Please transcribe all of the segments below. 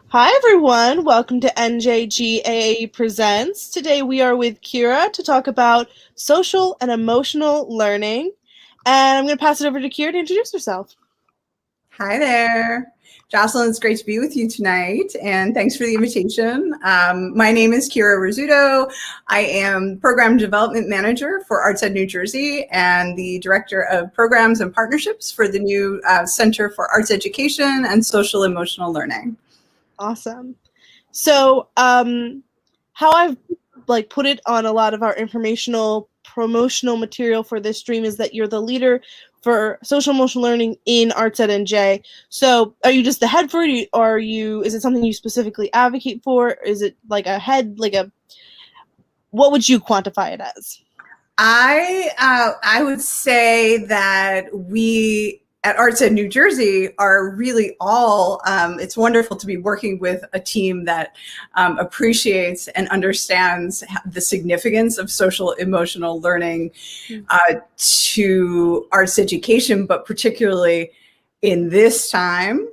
Hi everyone, welcome to NJGAAE Presents. Today we are with Kira to talk about social and emotional learning. And I'm going to pass it over to Kira to introduce herself. Hi there. Jocelyn, it's great to be with you tonight, and thanks for the invitation. My name is Kira Rizzuto. I am Program Development Manager for ArtsEd New Jersey and the Director of Programs and Partnerships for the new Center for Arts Education and Social Emotional Learning. Awesome. So, how I've put it on a lot of our informational promotional material for this stream is that you're the leader for social emotional learning in Arts at NJ. So are you just the head for it, or is it something you specifically advocate for? Is it like a head, what would you quantify it as? I would say that we at ArtsEd New Jersey are really all, it's wonderful to be working with a team that appreciates and understands the significance of social emotional learning to arts education, but particularly in this time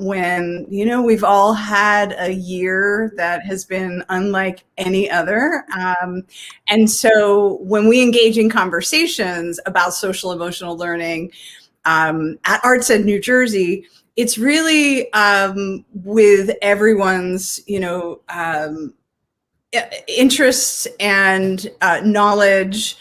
when, we've all had a year that has been unlike any other. And so when we engage in conversations about social emotional learning at ArtsEd New Jersey, it's really with everyone's, interests and knowledge,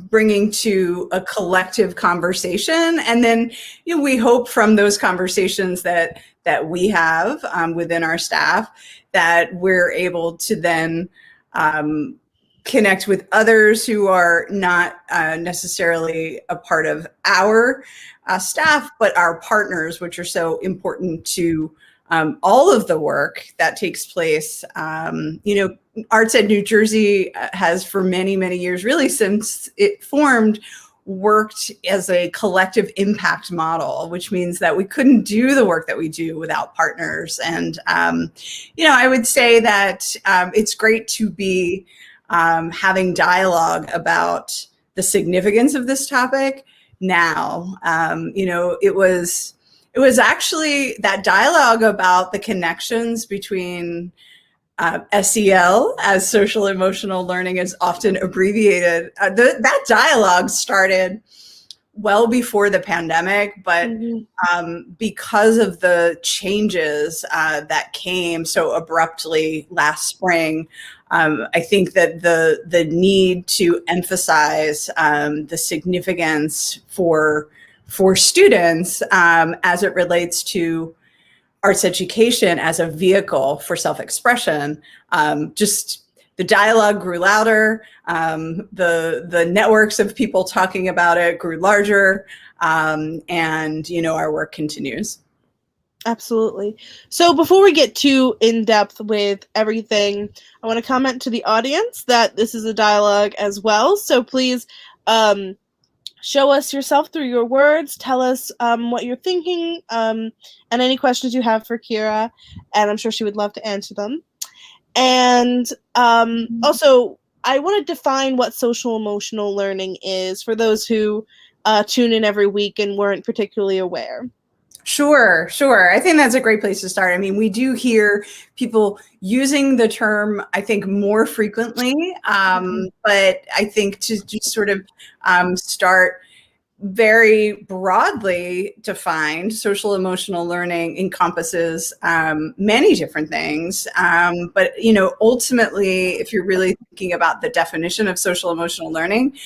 bringing to a collective conversation. And then, we hope from those conversations that we have within our staff that we're able to then connect with others who are not necessarily a part of our staff, but our partners, which are so important to all of the work that takes place. ArtsEd New Jersey has for many, many years, really since it formed, worked as a collective impact model, which means that we couldn't do the work that we do without partners. And, I would say that it's great to be having dialogue about the significance of this topic now. It was actually that dialogue about the connections between SEL, as social emotional learning is often abbreviated. That dialogue started well before the pandemic, but because of the changes that came so abruptly last spring, I think that the need to emphasize the significance for students as it relates to arts education as a vehicle for self-expression. Just the dialogue grew louder, the networks of people talking about it grew larger, and our work continues. Absolutely. So before we get too in-depth with everything, I want to comment to the audience that this is a dialogue as well. So please show us yourself through your words. Tell us what you're thinking and any questions you have for Kira, and I'm sure she would love to answer them. And also, I want to define what social emotional learning is for those who tune in every week and weren't particularly aware. Sure. I think that's a great place to start. I mean, we do hear people using the term, I think, more frequently, but I think to just sort of start very broadly defined, social emotional learning encompasses many different things. But, ultimately, if you're really thinking about the definition of social emotional learning,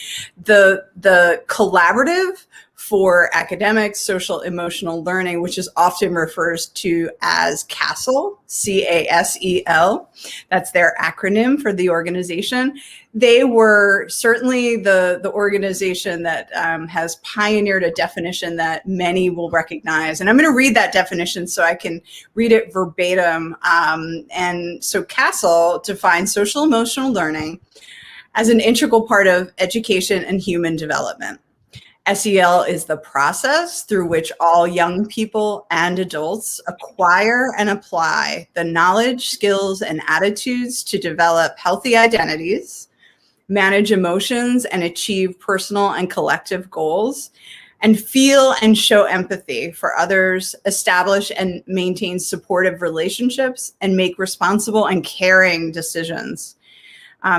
the collaborative for academic social emotional learning, which is often refers to as CASEL, C-A-S-E-L. That's their acronym for the organization. They were certainly the organization that has pioneered a definition that many will recognize. And I'm going to read that definition so I can read it verbatim. And so CASEL defines social emotional learning as an integral part of education and human development. SEL is the process through which all young people and adults acquire and apply the knowledge, skills, and attitudes to develop healthy identities, manage emotions, and achieve personal and collective goals. and feel and show empathy for others, establish and maintain supportive relationships, and make responsible and caring decisions.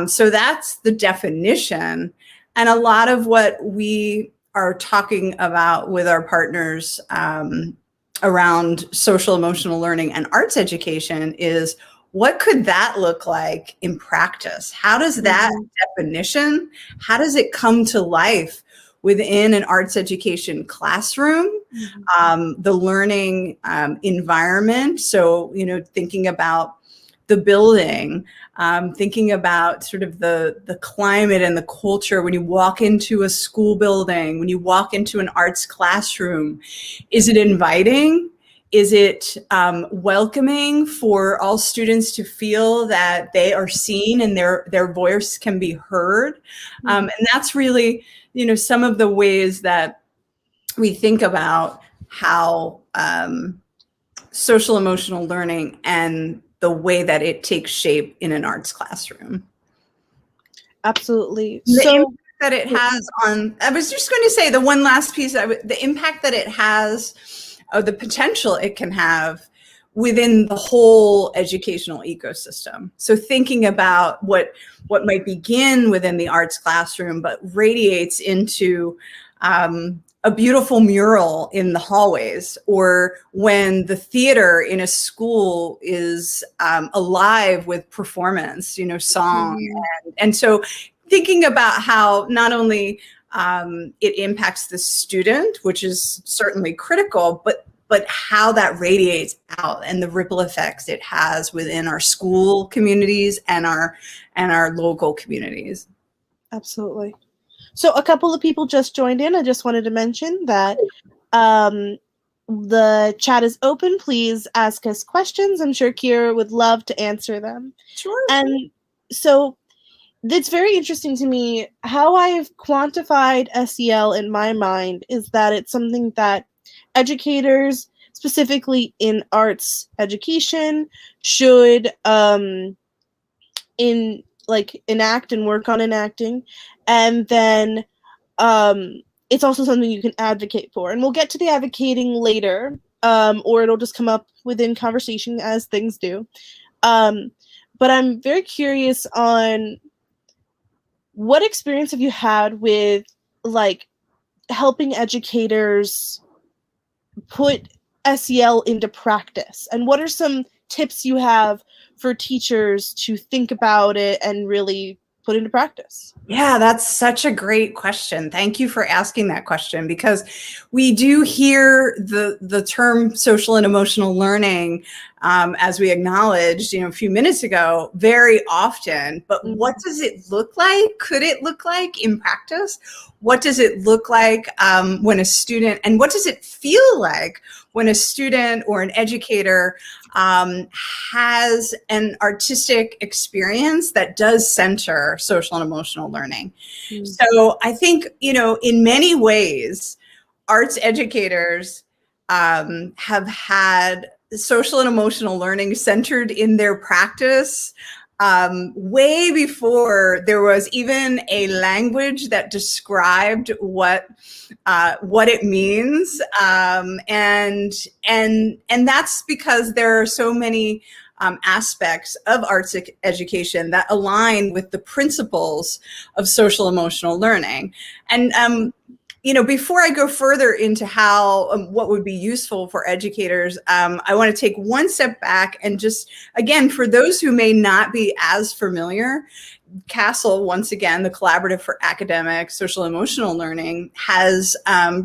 So that's the definition. And a lot of what we are talking about with our partners around social emotional learning and arts education is, what could that look like in practice? How does that definition, how does it come to life within an arts education classroom, the learning environment? So, thinking about the building, thinking about sort of the climate and the culture when you walk into a school building, when you walk into an arts classroom. Is it inviting? Is it welcoming for all students to feel that they are seen and their voice can be heard? And that's really, some of the ways that we think about how social emotional learning and the way that it takes shape in an arts classroom. Absolutely. The impact that it has on, I was just going to say the one last piece, the impact that it has, or the potential it can have within the whole educational ecosystem. So thinking about what might begin within the arts classroom, but radiates into a beautiful mural in the hallways, or when the theater in a school is alive with performance, song. And so thinking about how not only it impacts the student, which is certainly critical, but how that radiates out and the ripple effects it has within our school communities and our local communities. Absolutely. So a couple of people just joined in. I just wanted to mention that the chat is open. Please ask us questions. I'm sure Kira would love to answer them. Sure. And so it's very interesting to me how I've quantified SEL in my mind is that it's something that educators, specifically in arts education, should enact and work on enacting. And then it's also something you can advocate for. And we'll get to the advocating later, or it'll just come up within conversation as things do. But I'm very curious on what experience have you had with helping educators put SEL into practice? And what are some tips you have for teachers to think about it and really put into practice? Yeah, that's such a great question. Thank you for asking that question, because we do hear the term social and emotional learning, as we acknowledged, a few minutes ago, very often. But what does it look like? Could it look like in practice? What does it look like when a student, and what does it feel like when a student or an educator has an artistic experience that does center social and emotional learning? So I think, in many ways, arts educators have had social and emotional learning centered in their practice way before there was even a language that described what it means, and that's because there are so many aspects of arts education that align with the principles of social emotional learning. And before I go further into how what would be useful for educators, I want to take one step back and just, again, for those who may not be as familiar, CASEL, once again, the Collaborative for Academic Social Emotional Learning, has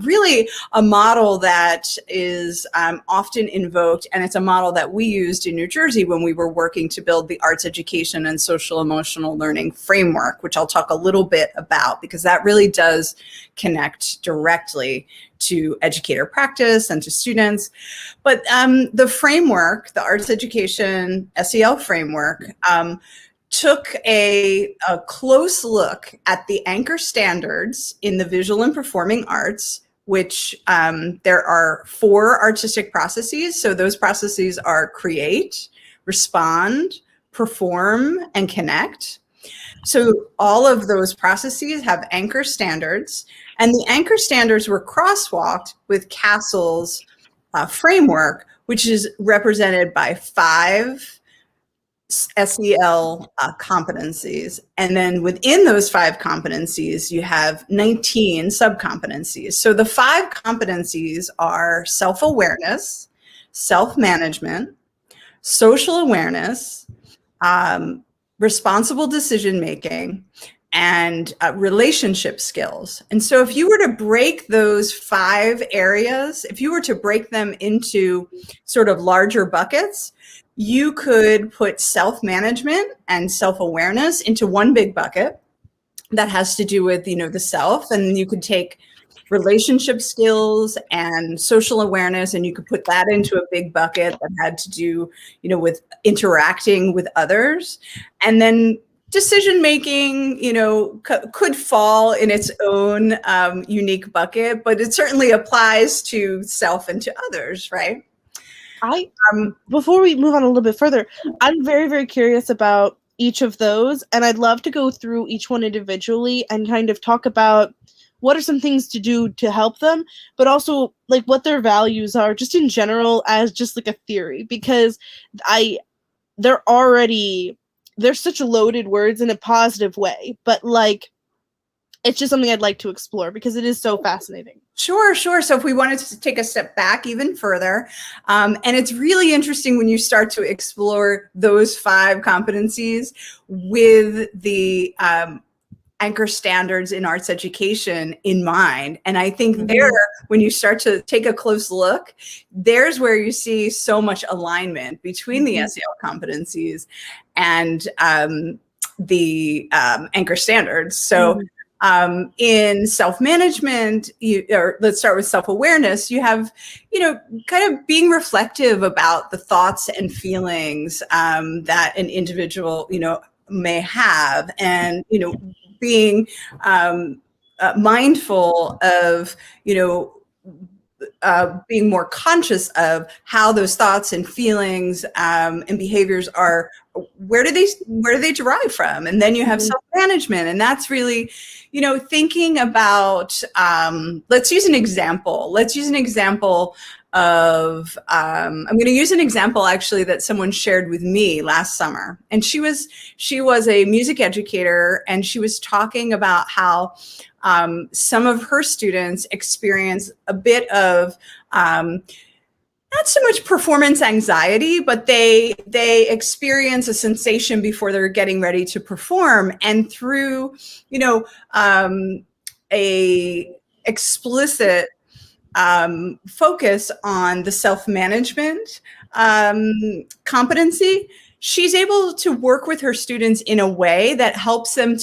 really a model that is often invoked, and it's a model that we used in New Jersey when we were working to build the Arts Education and Social Emotional Learning framework, which I'll talk a little bit about, because that really does connect directly to educator practice and to students. But the framework, the Arts Education SEL framework, took a close look at the anchor standards in the visual and performing arts, which there are 4 artistic processes. So those processes are create, respond, perform, and connect. So all of those processes have anchor standards, and the anchor standards were crosswalked with Castle's framework, which is represented by 5 SEL competencies. And then within those 5 competencies, you have 19 subcompetencies. So the 5 competencies are self-awareness, self-management, social awareness, responsible decision-making, and relationship skills. And so if you were to break those 5 areas, if you were to break them into sort of larger buckets, you could put self-management and self-awareness into one big bucket that has to do with, the self, and you could take relationship skills and social awareness, and you could put that into a big bucket that had to do, with interacting with others. And then decision making, could fall in its own unique bucket, but it certainly applies to self and to others, right? Before we move on a little bit further, I'm very, very curious about each of those, and I'd love to go through each one individually and kind of talk about what are some things to do to help them, but also like what their values are just in general as just like a theory, because they're such loaded words in a positive way, but like it's just something I'd like to explore because it is so fascinating. Sure. So if we wanted to take a step back even further, and it's really interesting when you start to explore those 5 competencies with the anchor standards in arts education in mind. And I think there, when you start to take a close look, there's where you see so much alignment between the SEL competencies and the anchor standards. So in self-management, or let's start with self-awareness, you have, kind of being reflective about the thoughts and feelings that an individual, may have, and, being mindful of, being more conscious of how those thoughts and feelings and behaviors are, where do they derive from? And then you have self-management, and that's really, thinking about, let's use an example of, I'm going to use an example actually that someone shared with me last summer. And she was a music educator, and she was talking about how some of her students experience a bit of not so much performance anxiety, but they experience a sensation before they're getting ready to perform. And through, a explicit focus on the self-management competency, she's able to work with her students in a way that helps them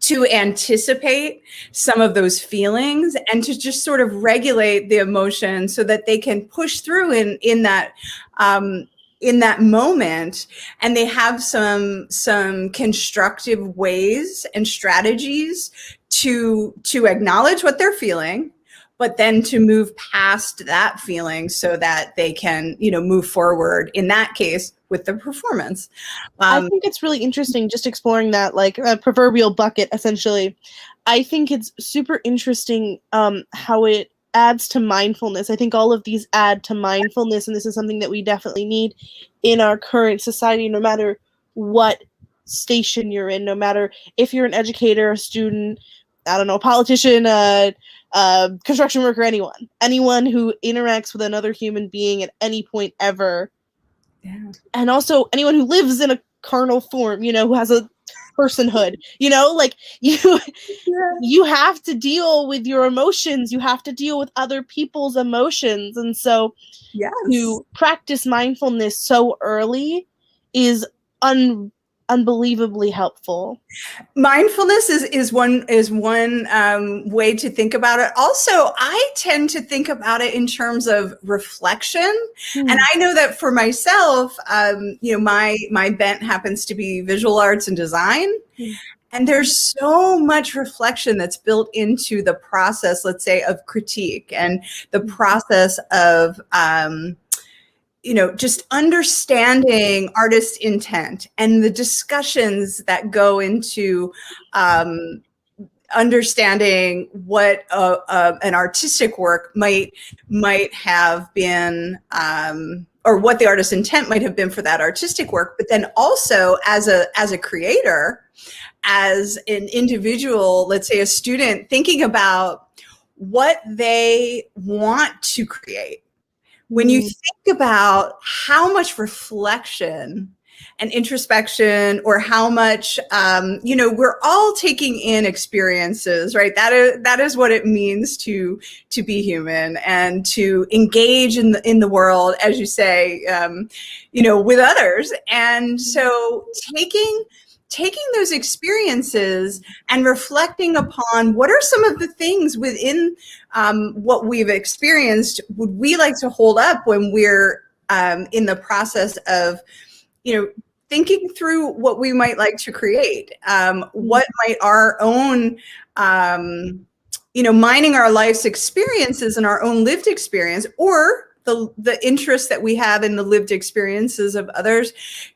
to anticipate some of those feelings and to just sort of regulate the emotion so that they can push through in that moment, and they have some constructive ways and strategies to acknowledge what they're feeling, but then to move past that feeling so that they can, move forward, in that case, with the performance. I think it's really interesting just exploring that, like a proverbial bucket, essentially. I think it's super interesting how it adds to mindfulness. I think all of these add to mindfulness, and this is something that we definitely need in our current society, no matter what station you're in, no matter if you're an educator, a student, I don't know, a politician, construction worker, anyone who interacts with another human being at any point ever. Yeah. And also anyone who lives in a carnal form, who has a personhood, like you have to deal with your emotions. You have to deal with other people's emotions. And so to practice mindfulness so early is unbelievably helpful. Mindfulness is one way to think about it. Also, I tend to think about it in terms of reflection, and I know that for myself, my bent happens to be visual arts and design, and there's so much reflection that's built into the process, let's say, of critique, and the process of just understanding artist intent and the discussions that go into understanding what an artistic work might have been, or what the artist's intent might have been for that artistic work, but then also as a creator, as an individual, let's say a student, thinking about what they want to create. When you think about how much reflection and introspection, or how much, we're all taking in experiences, right? That is what it means to be human and to engage in the world, as you say, with others. And so taking those experiences and reflecting upon what are some of the things within what we've experienced would we like to hold up when we're in the process of, thinking through what we might like to create, what might our own, mining our life's experiences and our own lived experience, or the interest that we have in the lived experiences of others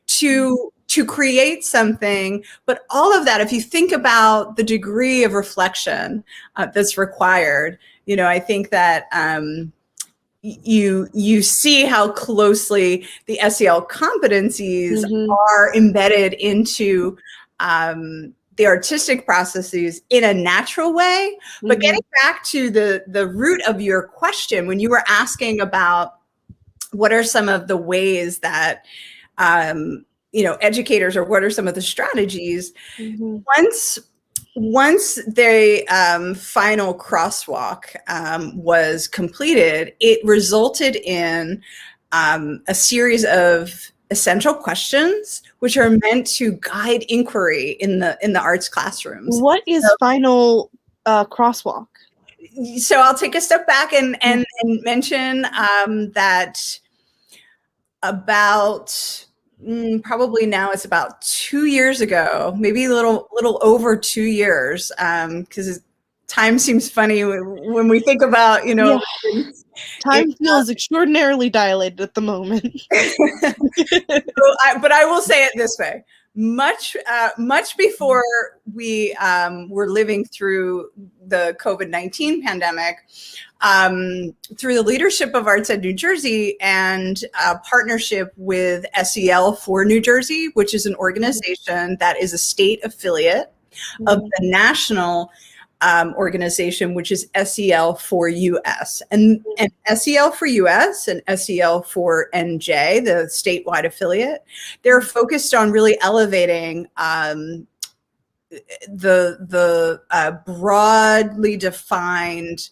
to create something. But all of that, if you think about the degree of reflection that's required, I think that you see how closely the SEL competencies are embedded into the artistic processes in a natural way. But getting back to the root of your question, when you were asking about what are some of the ways that educators, or what are some of the strategies, once the final crosswalk was completed, it resulted in a series of essential questions which are meant to guide inquiry in the arts classrooms. What is final crosswalk? So I'll take a step back and mention that about probably now it's about 2 years ago, maybe a little over 2 years, because time seems funny when we think about, time feels extraordinarily dilated at the moment. But I will say it this way. Much before we were living through the COVID-19 pandemic, through the leadership of Arts Ed New Jersey and a partnership with SEL for New Jersey, which is an organization that is a state affiliate of the national organization, which is SEL for US. And SEL for US and SEL for NJ, the statewide affiliate, they're focused on really elevating the broadly defined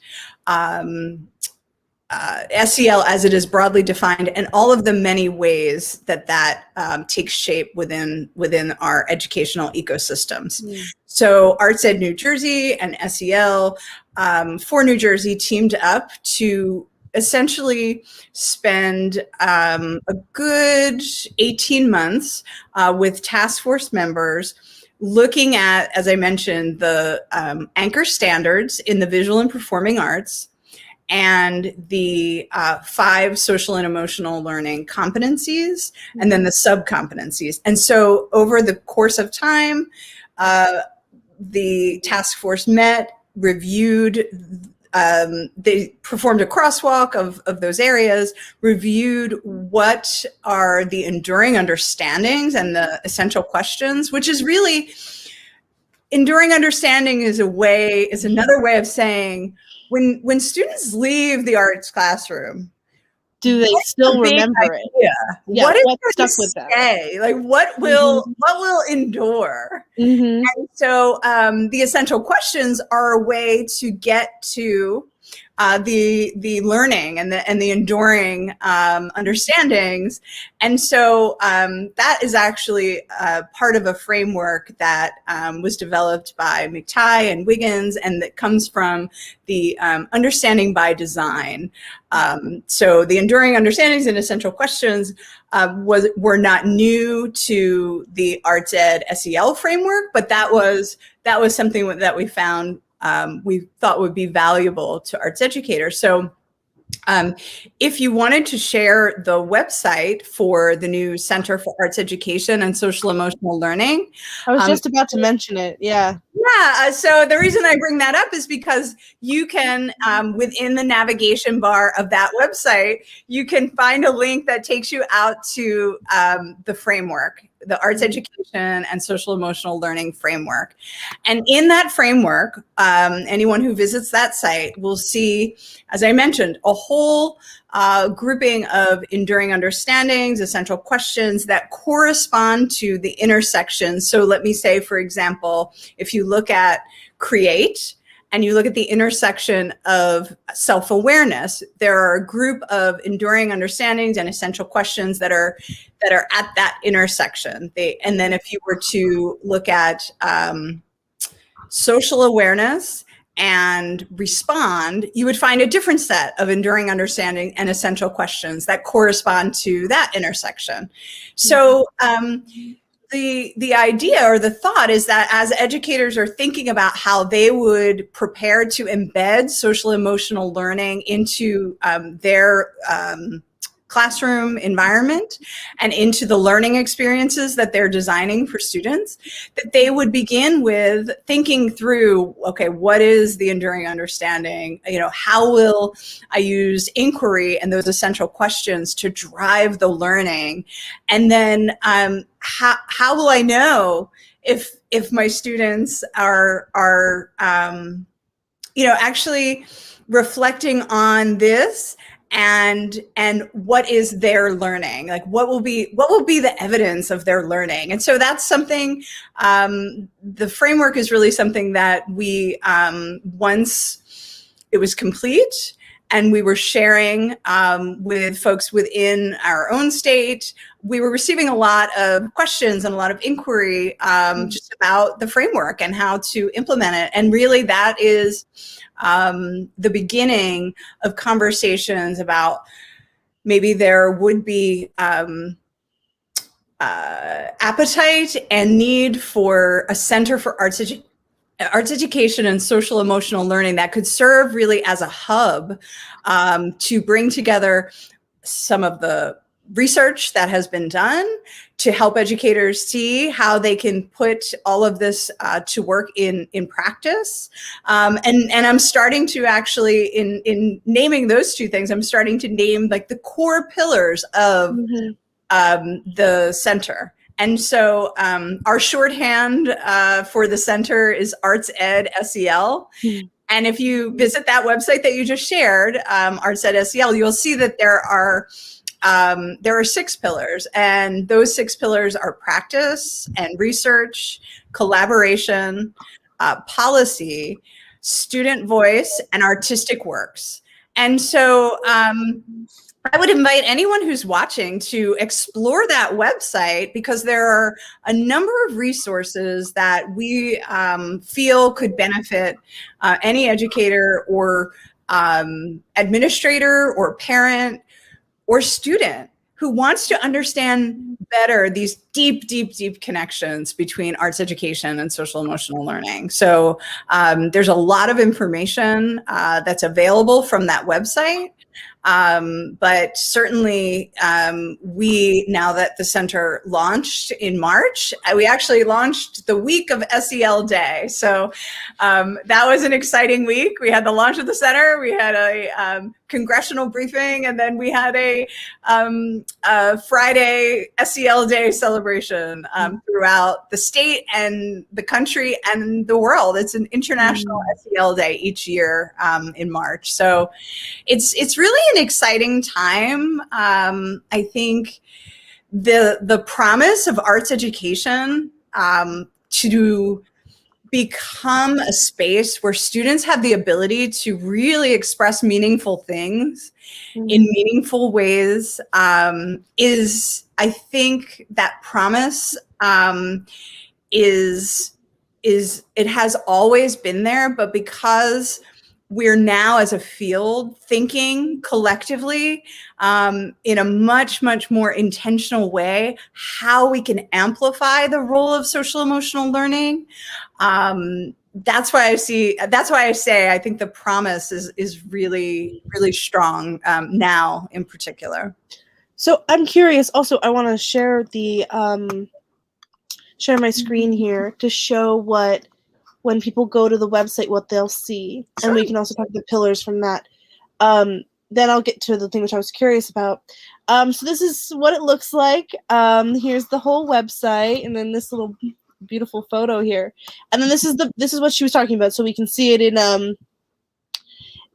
SEL as it is broadly defined, and all of the many ways that takes shape within our educational ecosystems. So Arts Ed New Jersey and SEL for New Jersey teamed up to essentially spend a good 18 months with task force members looking at, as I mentioned, the anchor standards in the visual and performing arts, and the 5 social and emotional learning competencies, and then the sub-competencies. And so over the course of time, the task force met, reviewed, they performed a crosswalk of those areas, reviewed what are the enduring understandings and the essential questions, which is really, enduring understanding is another way of saying, when students leave the arts classroom, do they still remember it? Yeah, what is stuck with them? Like what will endure? And so the essential questions are a way to get to the learning and the enduring understandings. And so that is actually part of a framework that was developed by McTighe and Wiggins, and that comes from the understanding by design. So the enduring understandings and essential questions were not new to the Arts Ed SEL framework, but that was something that we found we thought would be valuable to arts educators. So If you wanted to share the website for the new Center for Arts Education and Social Emotional Learning. I was just about to mention it. Yeah. Yeah, so the reason I bring that up is because you can, within the navigation bar of that website, you can find a link that takes you out to the framework, the Arts Education and Social Emotional Learning Framework. And in that framework, anyone who visits that site will see, as I mentioned, a whole grouping of enduring understandings, essential questions that correspond to the intersections. So let me say, for example, if you look at create and you look at the intersection of self-awareness, there are a group of enduring understandings and essential questions that are at that intersection. And then if you were to look at social awareness and respond, you would find a different set of enduring understanding and essential questions that correspond to that intersection. So the idea or the thought is that as educators are thinking about how they would prepare to embed social emotional learning into their classroom environment and into the learning experiences that they're designing for students, that they would begin with thinking through, okay, what is the enduring understanding? You know, how will I use inquiry and those essential questions to drive the learning? And then how will I know if my students are you know, actually reflecting on this and what is their learning, like what will be the evidence of their learning? And so that's something, the framework is really something that we, once it was complete and we were sharing with folks within our own state, we were receiving a lot of questions and a lot of inquiry just about the framework and how to implement it. And really that is the beginning of conversations about maybe there would be appetite and need for a center for arts education and social emotional learning that could serve really as a hub to bring together some of the research that has been done to help educators see how they can put all of this to work in practice. And I'm starting to actually, in naming those two things, I'm starting to name like the core pillars of the center. And so our shorthand for the center is Arts Ed SEL. And if you visit that website that you just shared, Arts Ed SEL, you'll see that there are 6 pillars, and those 6 pillars are practice and research, collaboration, policy, student voice, and artistic works. And so I would invite anyone who's watching to explore that website, because there are a number of resources that we feel could benefit any educator or administrator or parent or student who wants to understand better these deep, deep, deep connections between arts education and social emotional learning. So there's a lot of information that's available from that website. But certainly we, now that the center launched in March, we actually launched the week of SEL Day. So that was an exciting week. We had the launch of the center, we had a congressional briefing, and then we had a Friday SEL Day celebration throughout the state and the country and the world. It's an international SEL Day each year in March. So it's really an exciting time. I think the promise of arts education to become a space where students have the ability to really express meaningful things in meaningful ways is, I think that promise is it has always been there, but because we're now as a field thinking collectively in a much, much more intentional way how we can amplify the role of social emotional learning. that's why I say I think the promise is really, really strong now in particular. So I'm curious also, I want to share share my screen here to show what, when people go to the website, what they'll see. Sure. And we can also talk the pillars from that. Then I'll get to the thing which I was curious about. So this is what it looks like. Here's the whole website, and then this little beautiful photo here. And then this is what she was talking about, so we can see it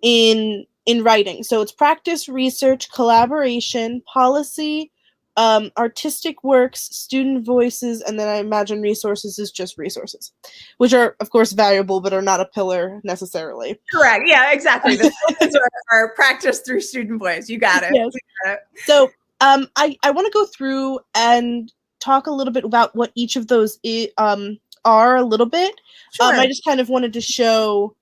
in writing. So it's practice, research, collaboration, policy, artistic works, student voices, and then I imagine resources is just resources, which are, of course, valuable, but are not a pillar necessarily. Correct. Yeah, exactly. The pillars are practice through student voice. You got it. Yes. You got it. So I want to go through and talk a little bit about what each of those are a little bit. Sure. I just kind of wanted to show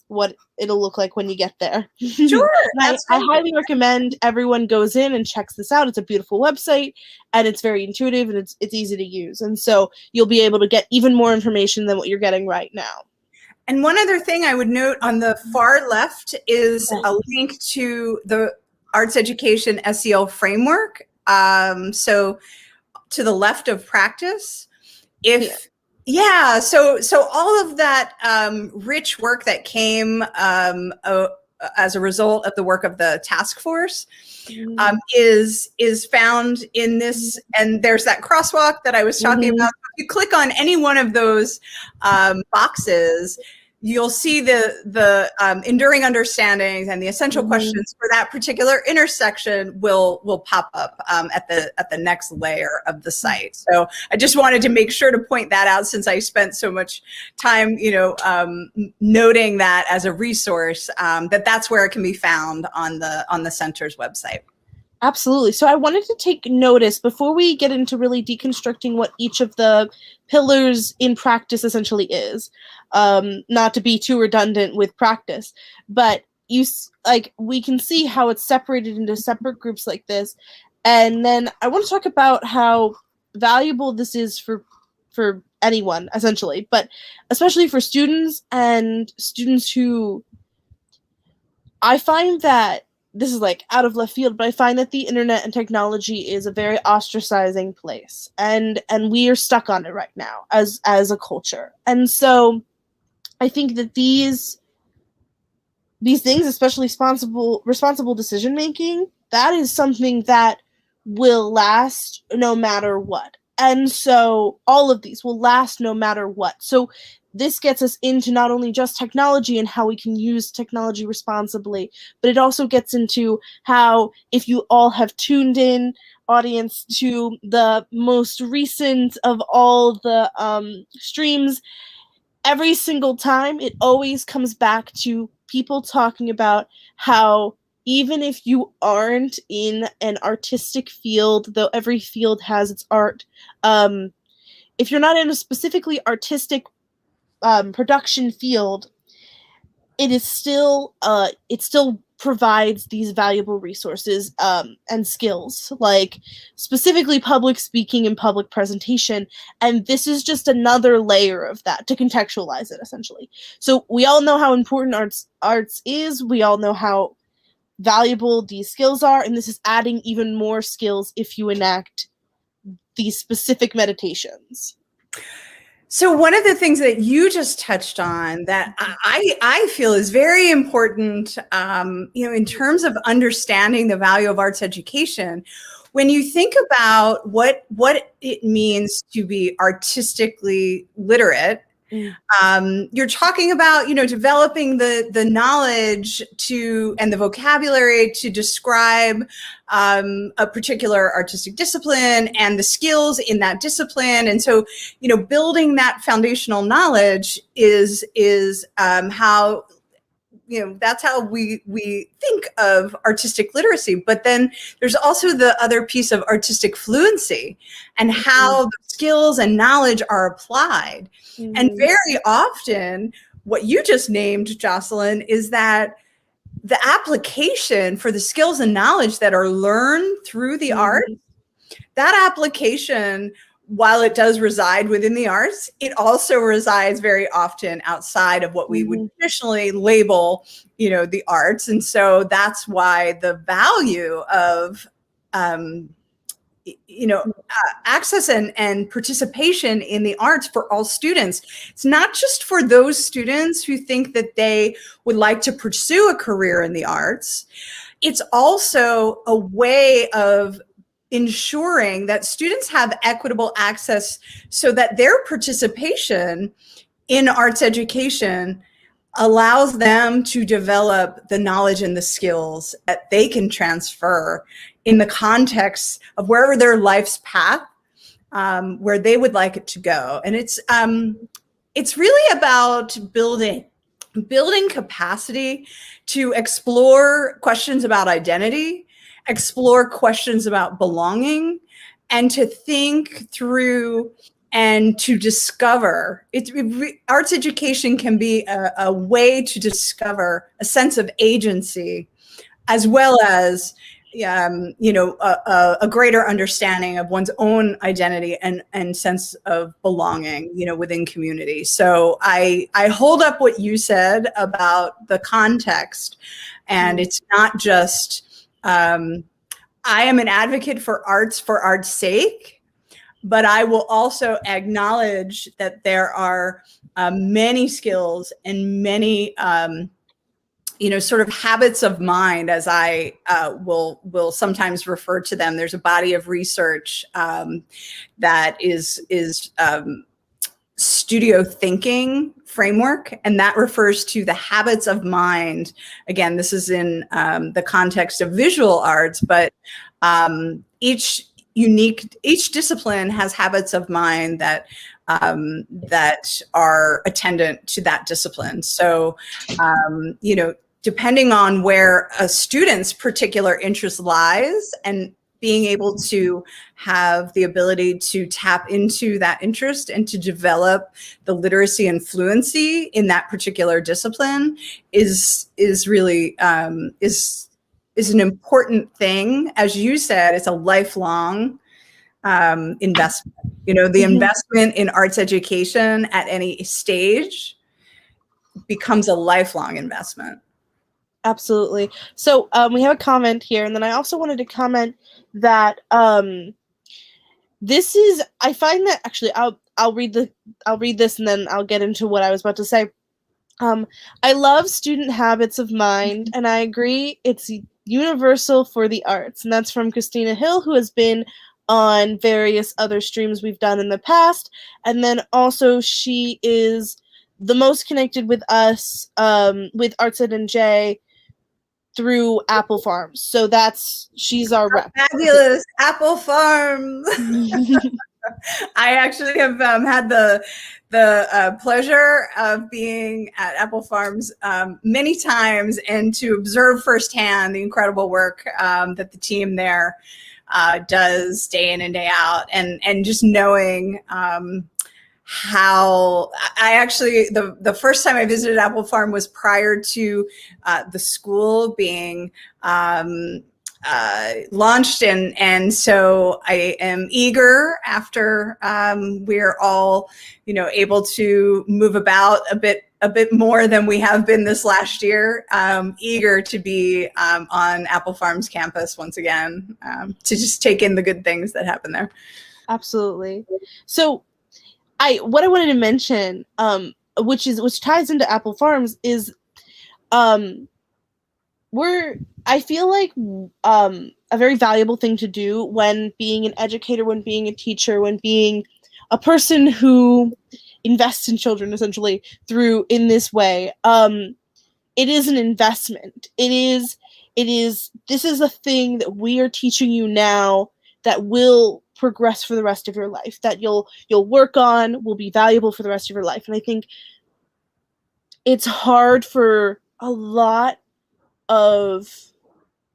what it'll look like when you get there. Sure. I highly recommend everyone goes in and checks this out. It's a beautiful website, and it's very intuitive, and it's easy to use. And so you'll be able to get even more information than what you're getting right now. And one other thing I would note on the far left is a link to the Arts Education SEL framework. So to the left of practice, so all of that rich work that came as a result of the work of the task force is found in this, and there's that crosswalk that I was talking about. If you click on any one of those boxes, you'll see the enduring understandings and the essential questions for that particular intersection will pop up at the next layer of the site. So I just wanted to make sure to point that out, since I spent so much time, noting that as a resource, that's where it can be found on the center's website. Absolutely. So I wanted to take notice before we get into really deconstructing what each of the pillars in practice essentially is, not to be too redundant with practice, but we can see how it's separated into separate groups like this. And then I want to talk about how valuable this is for anyone, essentially, but especially for students, and students who, I find that this is like out of left field, but I find that the internet and technology is a very ostracizing place, and we are stuck on it right now as a culture. And so I think that these things, especially responsible decision making, that is something that will last no matter what. And so all of these will last no matter what. So this gets us into not only just technology and how we can use technology responsibly, but it also gets into how, if you all have tuned in, audience, to the most recent of all the streams, every single time it always comes back to people talking about how even if you aren't in an artistic field, though every field has its art, if you're not in a specifically artistic production field, it still provides these valuable resources and skills, like specifically public speaking and public presentation. And this is just another layer of that to contextualize it, essentially. So we all know how important arts is. We all know how valuable these skills are, and this is adding even more skills if you enact these specific meditations. So one of the things that you just touched on that I feel is very important, in terms of understanding the value of arts education, when you think about what it means to be artistically literate, you're talking about, developing the knowledge and the vocabulary to describe a particular artistic discipline and the skills in that discipline. And so, building that foundational knowledge is how, that's how we think of artistic literacy. But then there's also the other piece of artistic fluency and how the skills and knowledge are applied. And very often what you just named, Jocelyn, is that the application for the skills and knowledge that are learned through the art, that application while it does reside within the arts, it also resides very often outside of what we would traditionally label, the arts. And so that's why the value of, access and participation in the arts for all students. It's not just for those students who think that they would like to pursue a career in the arts. It's also a way of ensuring that students have equitable access so that their participation in arts education allows them to develop the knowledge and the skills that they can transfer in the context of wherever their life's path, where they would like it to go. And it's really about building capacity to explore questions about identity, explore questions about belonging, and to think through and to discover. Arts education can be a way to discover a sense of agency, as well as a greater understanding of one's own identity and sense of belonging, within community. So I hold up what you said about the context, and it's not just, I am an advocate for art's sake, but I will also acknowledge that there are many skills and many sort of habits of mind, as I will sometimes refer to them. There's a body of research that is studio thinking framework, and that refers to the habits of mind. Again, this is in the context of visual arts, but each discipline has habits of mind that are attendant to that discipline. So, depending on where a student's particular interest lies, and being able to have the ability to tap into that interest and to develop the literacy and fluency in that particular discipline is really is an important thing. As you said, it's a lifelong investment. The investment in arts education at any stage becomes a lifelong investment. Absolutely. So we have a comment here, and then I also wanted to comment that this is, I find that actually I'll read this and then I'll get into what I was about to say. I love student habits of mind, and I agree it's universal for the arts. And that's from Christina Hill, who has been on various other streams we've done in the past. And then also she is the most connected with us with Arts at NJ through Apple Farms. So she's our rep. Fabulous Apple Farms. I actually have had the pleasure of being at Apple Farms many times, and to observe firsthand the incredible work that the team there does day in and day out, and just knowing how I actually, the first time I visited Apple Farm was prior to the school being launched, and so I am eager, after we're all able to move about a bit more than we have been this last year, eager to be on Apple Farm's campus once again, to just take in the good things that happen there. Absolutely. So what I wanted to mention, which ties into Apple Farms, is I feel like a very valuable thing to do when being an educator, when being a teacher, when being a person who invests in children essentially in this way. It is an investment. This is a thing that we are teaching you now that will progress for the rest of your life, that you'll work on, will be valuable for the rest of your life. And I think it's hard for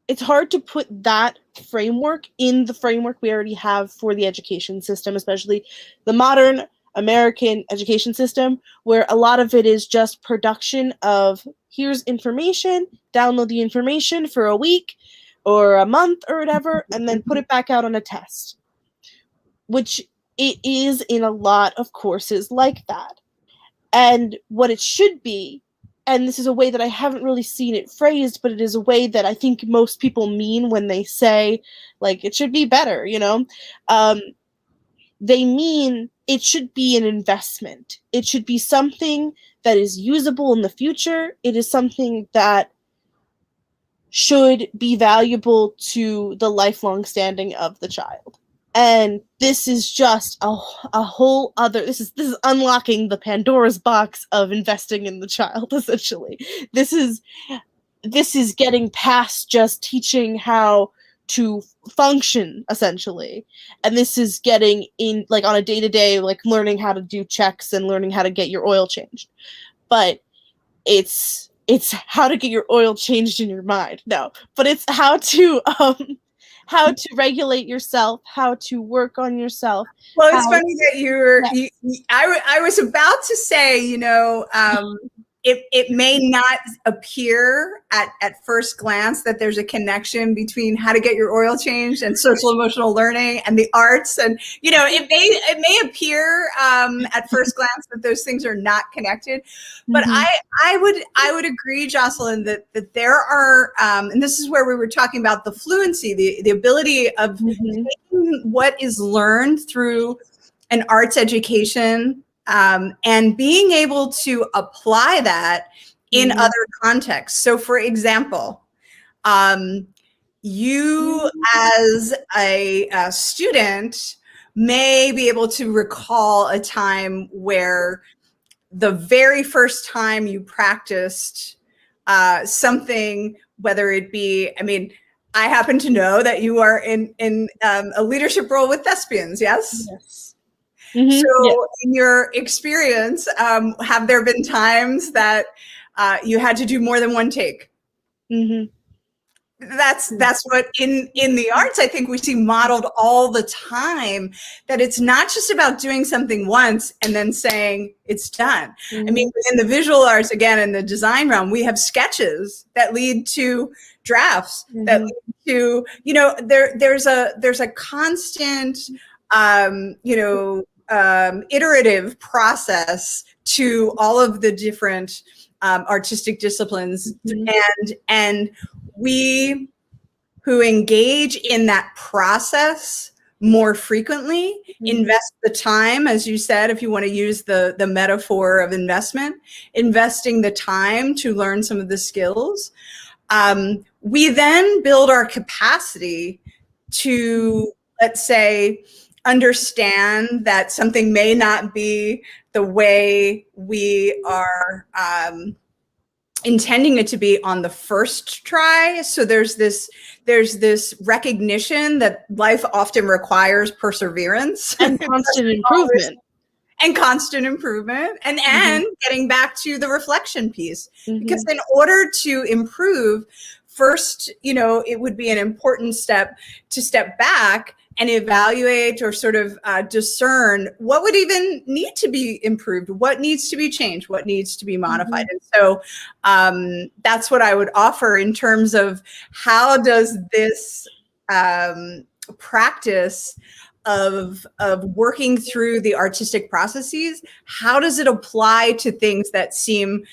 it's hard to put that framework in the framework we already have for the education system, especially the modern American education system, where a lot of it is just production of, here's information, download the information for a week or a month or whatever, and then put it back out on a test. Which it is in a lot of courses like that. And what it should be, and this is a way that I haven't really seen it phrased, but it is a way that I think most people mean when they say, like, it should be better, you know? They mean it should be an investment. It should be something that is usable in the future. It is something that should be valuable to the lifelong standing of the child. And this is just a whole other, this is unlocking the Pandora's box of investing in the child, essentially. This is getting past just teaching how to function, essentially. And this is getting in, like, on a day-to-day, like, learning how to do checks and learning how to get your oil changed. But it's how to get your oil changed in your mind. No, but it's how to regulate yourself, how to work on yourself. Well, it's funny that I was about to say, it may not appear at first glance that there's a connection between how to get your oil changed and social emotional learning and the arts. And, it may appear at first glance that those things are not connected. But I would agree, Jocelyn, that there are, and this is where we were talking about the fluency, the ability of taking what is learned through an arts education and being able to apply that in other contexts. So, for example, you as a student may be able to recall a time where the very first time you practiced something, whether it be, I happen to know that you are in a leadership role with thespians, yes? Yes. So in your experience, have there been times that you had to do more than one take? That's what in the arts, I think we see modeled all the time, that it's not just about doing something once and then saying it's done. In the visual arts, again, in the design realm, we have sketches that lead to drafts that lead to, there's a constant, iterative process to all of the different artistic disciplines. And we who engage in that process more frequently invest the time, as you said, if you want to use the metaphor of investment, investing the time to learn some of the skills. We then build our capacity to, let's say, understand that something may not be the way we are intending it to be on the first try. So there's this recognition that life often requires perseverance and constant improvement. And getting back to the reflection piece, because in order to improve, first, it would be an important step to step back and evaluate or sort of discern what would even need to be improved, what needs to be changed, what needs to be modified. And so that's what I would offer in terms of how does this practice of working through the artistic processes, how does it apply to things that seem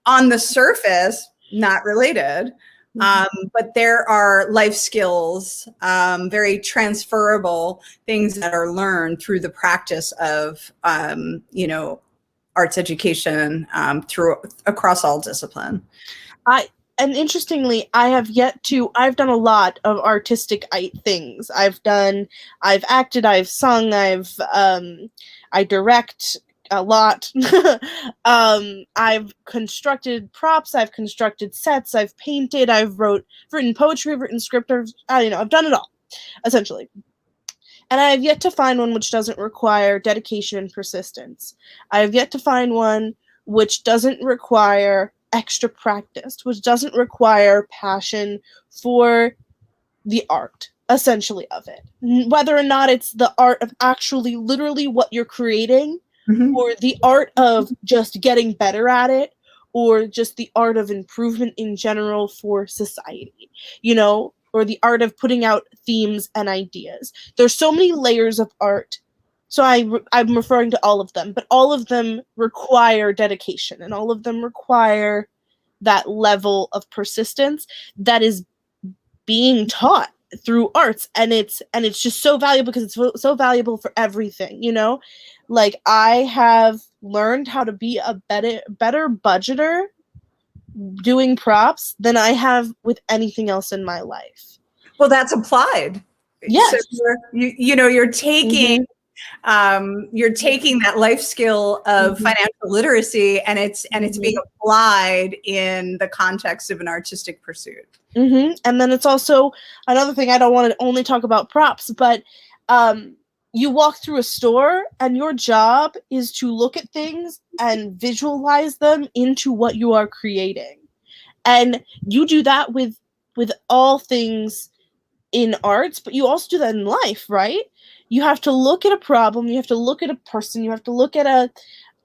on the surface not related? But there are life skills, very transferable things that are learned through the practice of, arts education across all discipline. And interestingly, I've done a lot of artistic things. I've acted, I've sung, I direct a lot. I've constructed props, I've constructed sets, I've painted, I've written poetry, I've written script, I've done it all, essentially. And I have yet to find one which doesn't require dedication and persistence. I have yet to find one which doesn't require extra practice, which doesn't require passion for the art, essentially, of it. Whether or not it's the art of actually literally what you're creating, or the art of just getting better at it, or just the art of improvement in general for society, or the art of putting out themes and ideas. There's so many layers of art So I'm referring to all of them, but all of them require dedication, and all of them require that level of persistence that is being taught through arts, and it's just so valuable because it's so valuable for everything, you know? Like, I have learned how to be a better budgeter doing props than I have with anything else in my life. Well, that's applied. Yes. So you're taking you're taking that life skill of financial literacy, and it's being applied in the context of an artistic pursuit. And then it's also another thing. I don't want to only talk about props, but you walk through a store and your job is to look at things and visualize them into what you are creating. And you do that with all things in arts, but you also do that in life, right? You have to look at a problem, you have to look at a person, you have to look at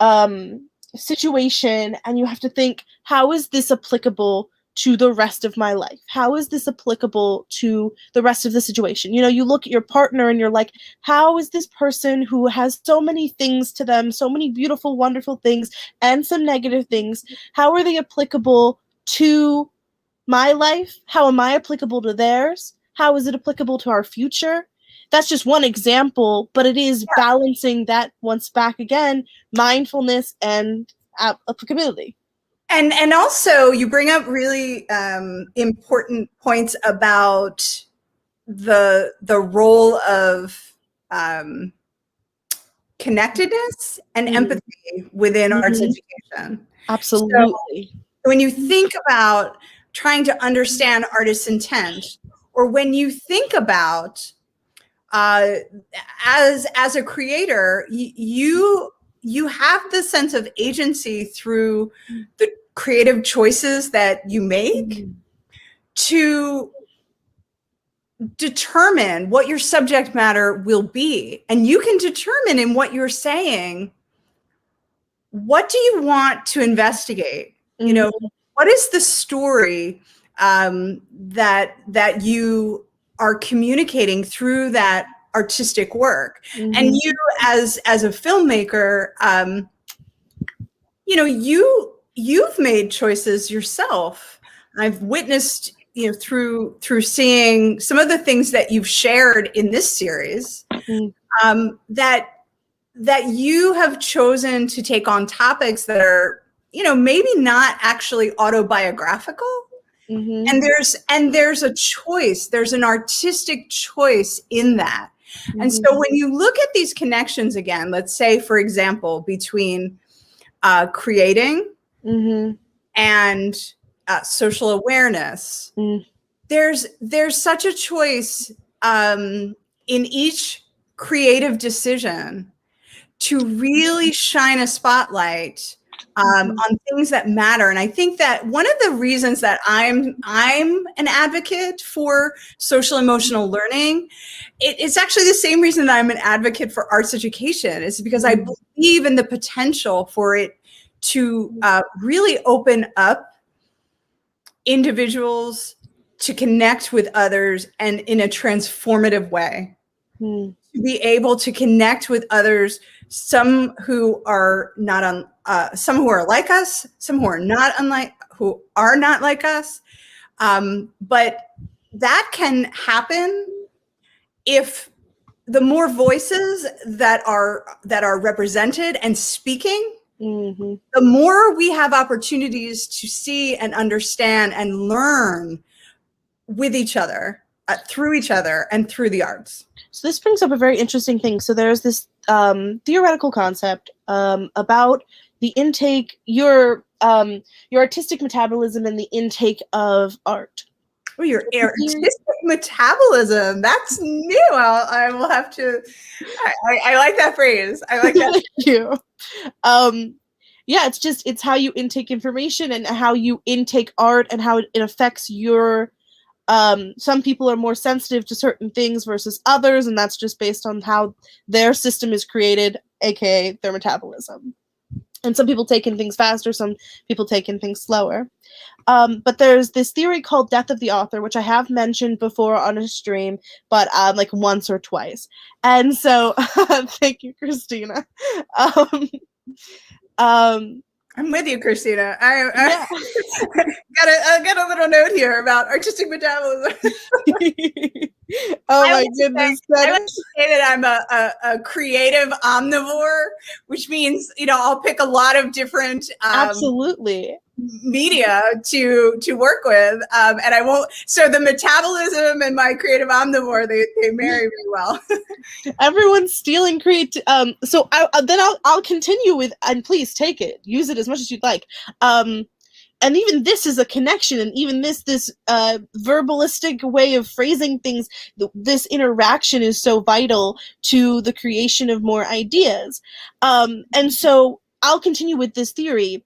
a situation, and you have to think, how is this applicable to the rest of my life? How is this applicable to the rest of the situation? You know, you look at your partner and you're like, how is this person who has so many things to them, so many beautiful, wonderful things, and some negative things, how are they applicable to my life? How am I applicable to theirs? How is it applicable to our future? That's just one example, but it is balancing that once back again, mindfulness and applicability. And also, you bring up really important points about the role of connectedness and empathy within arts education. Absolutely. So when you think about trying to understand artists' intent, or when you think about as a creator, you have the sense of agency through the creative choices that you make to determine what your subject matter will be. And you can determine in what you're saying, what do you want to investigate? You know, what is the story that you are communicating through that artistic work? And you, as a filmmaker, you know, you've made choices yourself. I've witnessed, you know, through seeing some of the things that you've shared in this series, that you have chosen to take on topics that are, you know, maybe not actually autobiographical. And there's a choice, there's an artistic choice in that. And so when you look at these connections again, let's say, for example, between creating and social awareness, there's such a choice in each creative decision to really shine a spotlight on things that matter. And I think that one of the reasons that I'm an advocate for social emotional learning, it's actually the same reason that I'm an advocate for arts education, is because I believe in the potential for it to really open up individuals to connect with others and in a transformative way. To be able to connect with others, some who are not some who are like us, some who are not like us. But that can happen if the more voices that are represented and speaking, the more we have opportunities to see and understand and learn with each other, through each other, and through the arts. So this brings up a very interesting thing. So there's this theoretical concept about the intake, your artistic metabolism and the intake of art. Oh, your artistic metabolism. That's new. I will have to, I like that phrase. I like that. Thank you. Yeah, it's how you intake information and how you intake art and how it affects your, some people are more sensitive to certain things versus others, and that's just based on how their system is created, aka their metabolism. And some people take in things faster, some people take in things slower. But there's this theory called death of the author, which I have mentioned before on a stream, but like once or twice. And so, thank you, Christina. Um, I'm with you, Christina. yeah. I got a little note here about artistic metabolism. Oh my goodness. I like to say that I'm a creative omnivore, which means, I'll pick a lot of different absolutely media to work with, and I won't. So the metabolism and my creative omnivore, they marry really well. Everyone's stealing so I'll continue with, and please take it, use it as much as you'd like. And even this is a connection, and even this verbalistic way of phrasing things, this interaction is so vital to the creation of more ideas. And so I'll continue with this theory.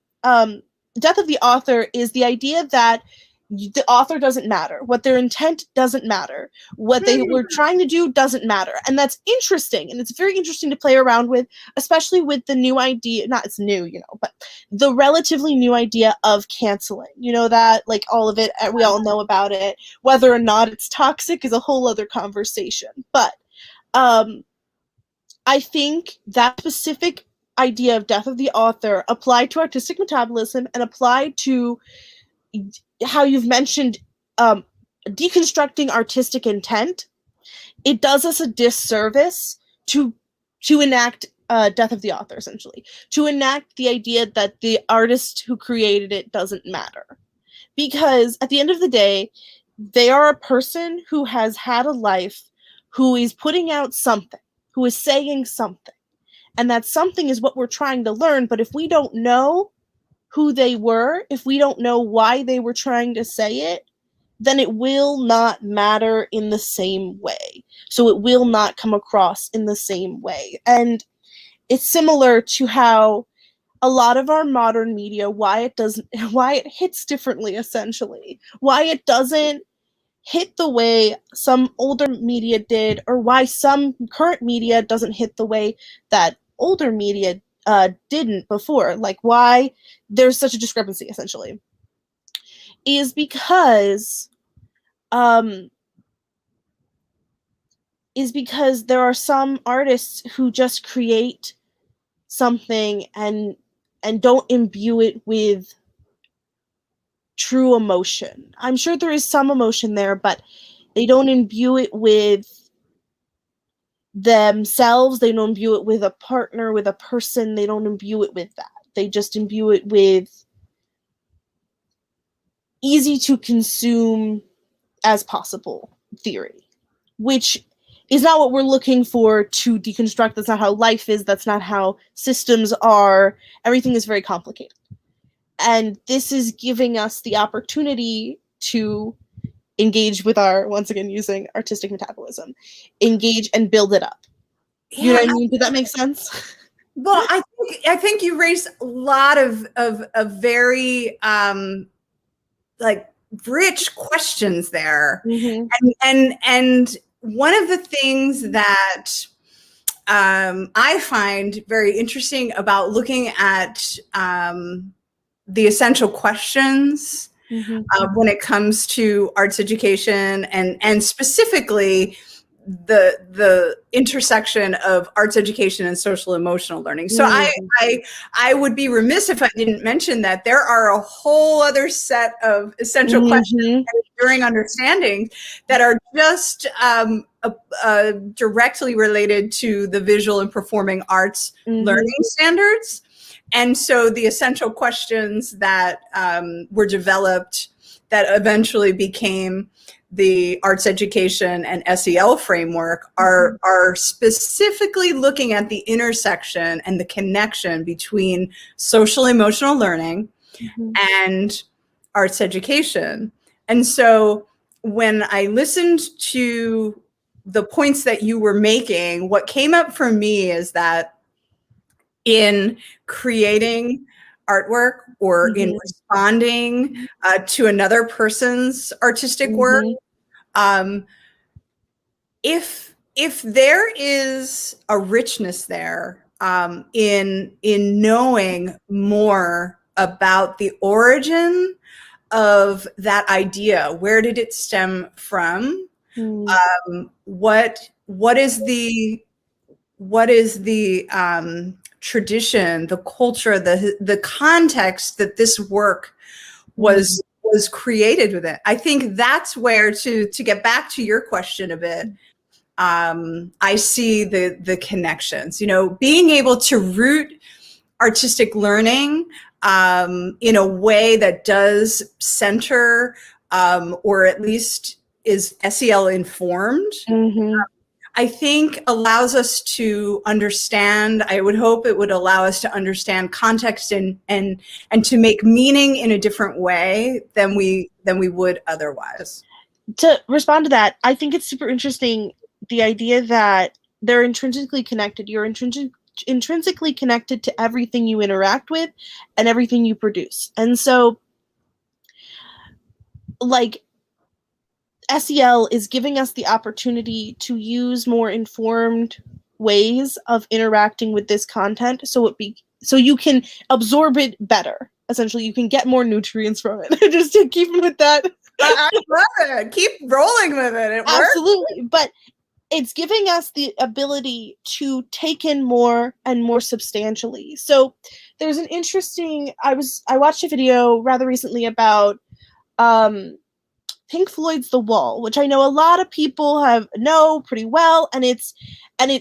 Death of the author is the idea that the author doesn't matter. What their intent doesn't matter. What they were trying to do doesn't matter. And that's interesting. And it's very interesting to play around with, especially with the new idea, not it's new, but the relatively new idea of canceling. That, like, all of it, we all know about it. Whether or not it's toxic is a whole other conversation. But I think that specific idea of death of the author applied to artistic metabolism and applied to how you've mentioned deconstructing artistic intent, it does us a disservice to enact death of the author, essentially. To enact the idea that the artist who created it doesn't matter. Because at the end of the day, they are a person who has had a life, who is putting out something, who is saying something. And that something is what we're trying to learn, but if we don't know who they were, if we don't know why they were trying to say it, then it will not matter in the same way. So it will not come across in the same way. And it's similar to how a lot of our modern media, why it hits differently, essentially. Why it doesn't hit the way some older media did, or why some current media doesn't hit the way that older media didn't before, like why there's such a discrepancy, essentially, is because there are some artists who just create something and don't imbue it with true emotion. I'm sure there is some emotion there, but they don't imbue it with themselves, they don't imbue it with a partner, with a person, they don't imbue it with that. They just imbue it with easy to consume as possible theory, which is not what we're looking for to deconstruct. That's not how life is. That's not how systems are. Everything is very complicated. And this is giving us the opportunity to engage with our, once again, using artistic metabolism, engage and build it up. Yeah, you know what I mean? Did that make sense? Well, I think you raised a lot of very like rich questions there. And one of the things that I find very interesting about looking at the essential questions when it comes to arts education and specifically the intersection of arts education and social emotional learning. So I would be remiss if I didn't mention that there are a whole other set of essential questions and enduring understandings that are just directly related to the visual and performing arts learning standards. And so the essential questions that were developed that eventually became the arts education and SEL framework are specifically looking at the intersection and the connection between social emotional learning and arts education. And so when I listened to the points that you were making, what came up for me is that in creating artwork or in responding to another person's artistic work, if there is a richness there in knowing more about the origin of that idea. Where did it stem from? What is the tradition, the culture, the context that this work was created with it? I think that's where, to get back to your question a bit, I see the connections. You know, being able to root artistic learning in a way that does center, or at least is SEL informed, I think allows us to understand. I would hope it would allow us to understand context and to make meaning in a different way than we would otherwise. To respond to that, I think it's super interesting, the idea that they're intrinsically connected. You're intrinsically connected to everything you interact with and everything you produce. And so, like, SEL is giving us the opportunity to use more informed ways of interacting with this content, so you can absorb it better. Essentially, you can get more nutrients from it. Just to keep with that. I love it. Keep rolling with it. It works. Absolutely. But it's giving us the ability to take in more and more substantially. So there's an interesting, I watched a video rather recently about Pink Floyd's The Wall, which I know a lot of people know pretty well, and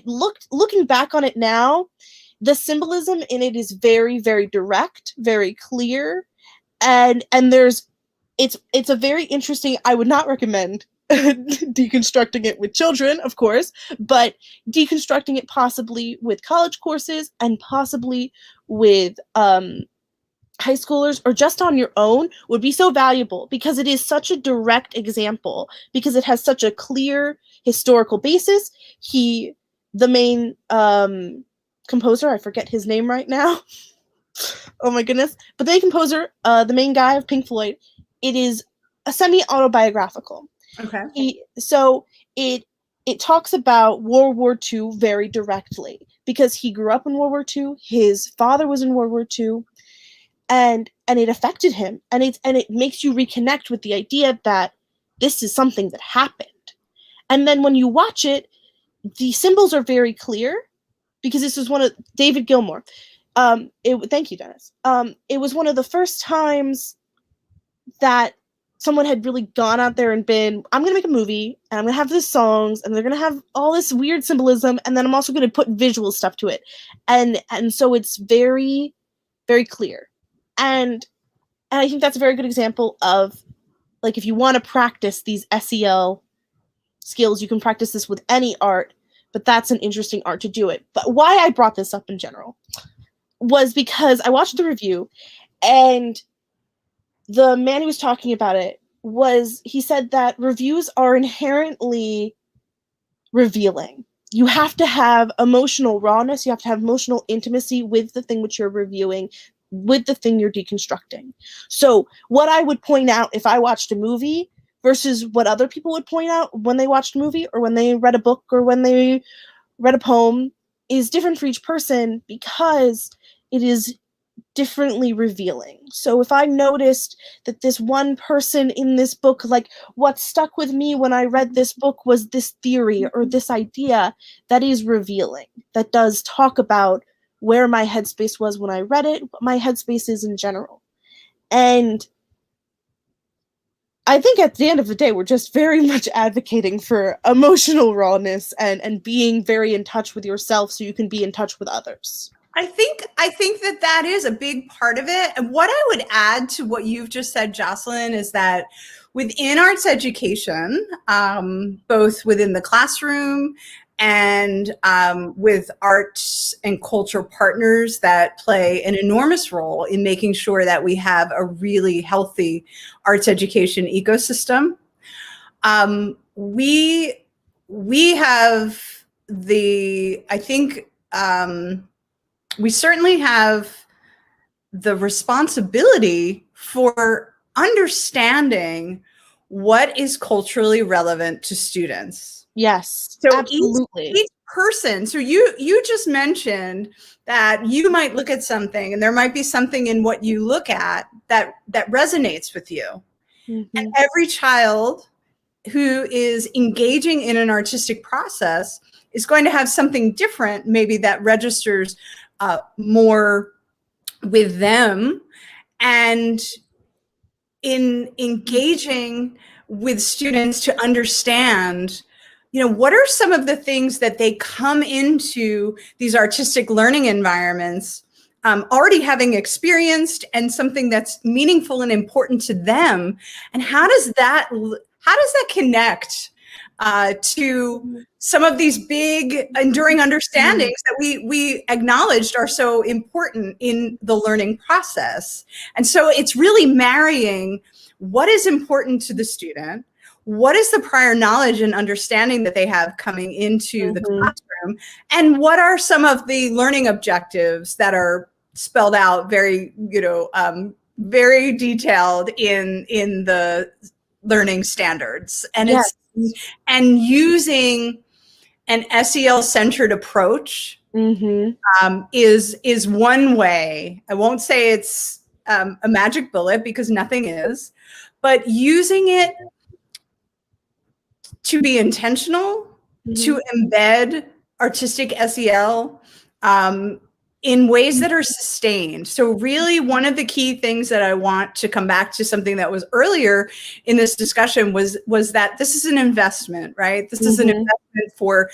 looking back on it now, the symbolism in it is very, very direct, very clear, and it's a very interesting. I would not recommend deconstructing it with children, of course, but deconstructing it possibly with college courses and possibly with high schoolers or just on your own would be so valuable, because it is such a direct example, because it has such a clear historical basis. The main composer, I forget his name right now. Oh my goodness. But the main composer, the main guy of Pink Floyd, it is a semi-autobiographical. Okay. So it talks about World War II very directly, because he grew up in World War II. His father was in World War II, and it affected him, and it makes you reconnect with the idea that this is something that happened. And then when you watch it, the symbols are very clear, because this is one of David Gilmour. Thank you, Dennis. It was one of the first times that someone had really gone out there and been, I'm going to make a movie, and I'm going to have these songs, and they're going to have all this weird symbolism, and then I'm also going to put visual stuff to it. And so it's very, very clear. And I think that's a very good example of, like, if you want to practice these SEL skills, you can practice this with any art, but that's an interesting art to do it. But why I brought this up in general was because I watched the review, and the man who was talking about it he said that reviews are inherently revealing. You have to have emotional rawness, you have to have emotional intimacy with the thing which you're reviewing, with the thing you're deconstructing. So what I would point out if I watched a movie versus what other people would point out when they watched a movie or when they read a book or when they read a poem is different for each person, because it is differently revealing. So if I noticed that this one person in this book, like, what stuck with me when I read this book was this theory or this idea, that is revealing. That does talk about where my headspace was when I read it, what my headspace is in general. And I think at the end of the day, we're just very much advocating for emotional rawness and being very in touch with yourself so you can be in touch with others. I think that is a big part of it. And what I would add to what you've just said, Jocelyn, is that within arts education, both within the classroom and with arts and culture partners that play an enormous role in making sure that we have a really healthy arts education ecosystem. We have we certainly have the responsibility for understanding what is culturally relevant to students. Yes, so absolutely. Each person, so you just mentioned that you might look at something and there might be something in what you look at that resonates with you. And every child who is engaging in an artistic process is going to have something different, maybe that registers more with them. And in engaging with students to understand, what are some of the things that they come into these artistic learning environments already having experienced, and something that's meaningful and important to them, and how does that connect to some of these big enduring understandings that we acknowledged are so important in the learning process. And so it's really marrying what is important to the student, what is the prior knowledge and understanding that they have coming into the classroom, and what are some of the learning objectives that are spelled out very, very detailed in the learning standards. And and using an SEL-centered approach is one way. I won't say it's a magic bullet, because nothing is, but using it to be intentional, to embed artistic SEL in ways that are sustained. So really, one of the key things that I want to come back to, something that was earlier in this discussion, was that this is an investment, right? This is an investment for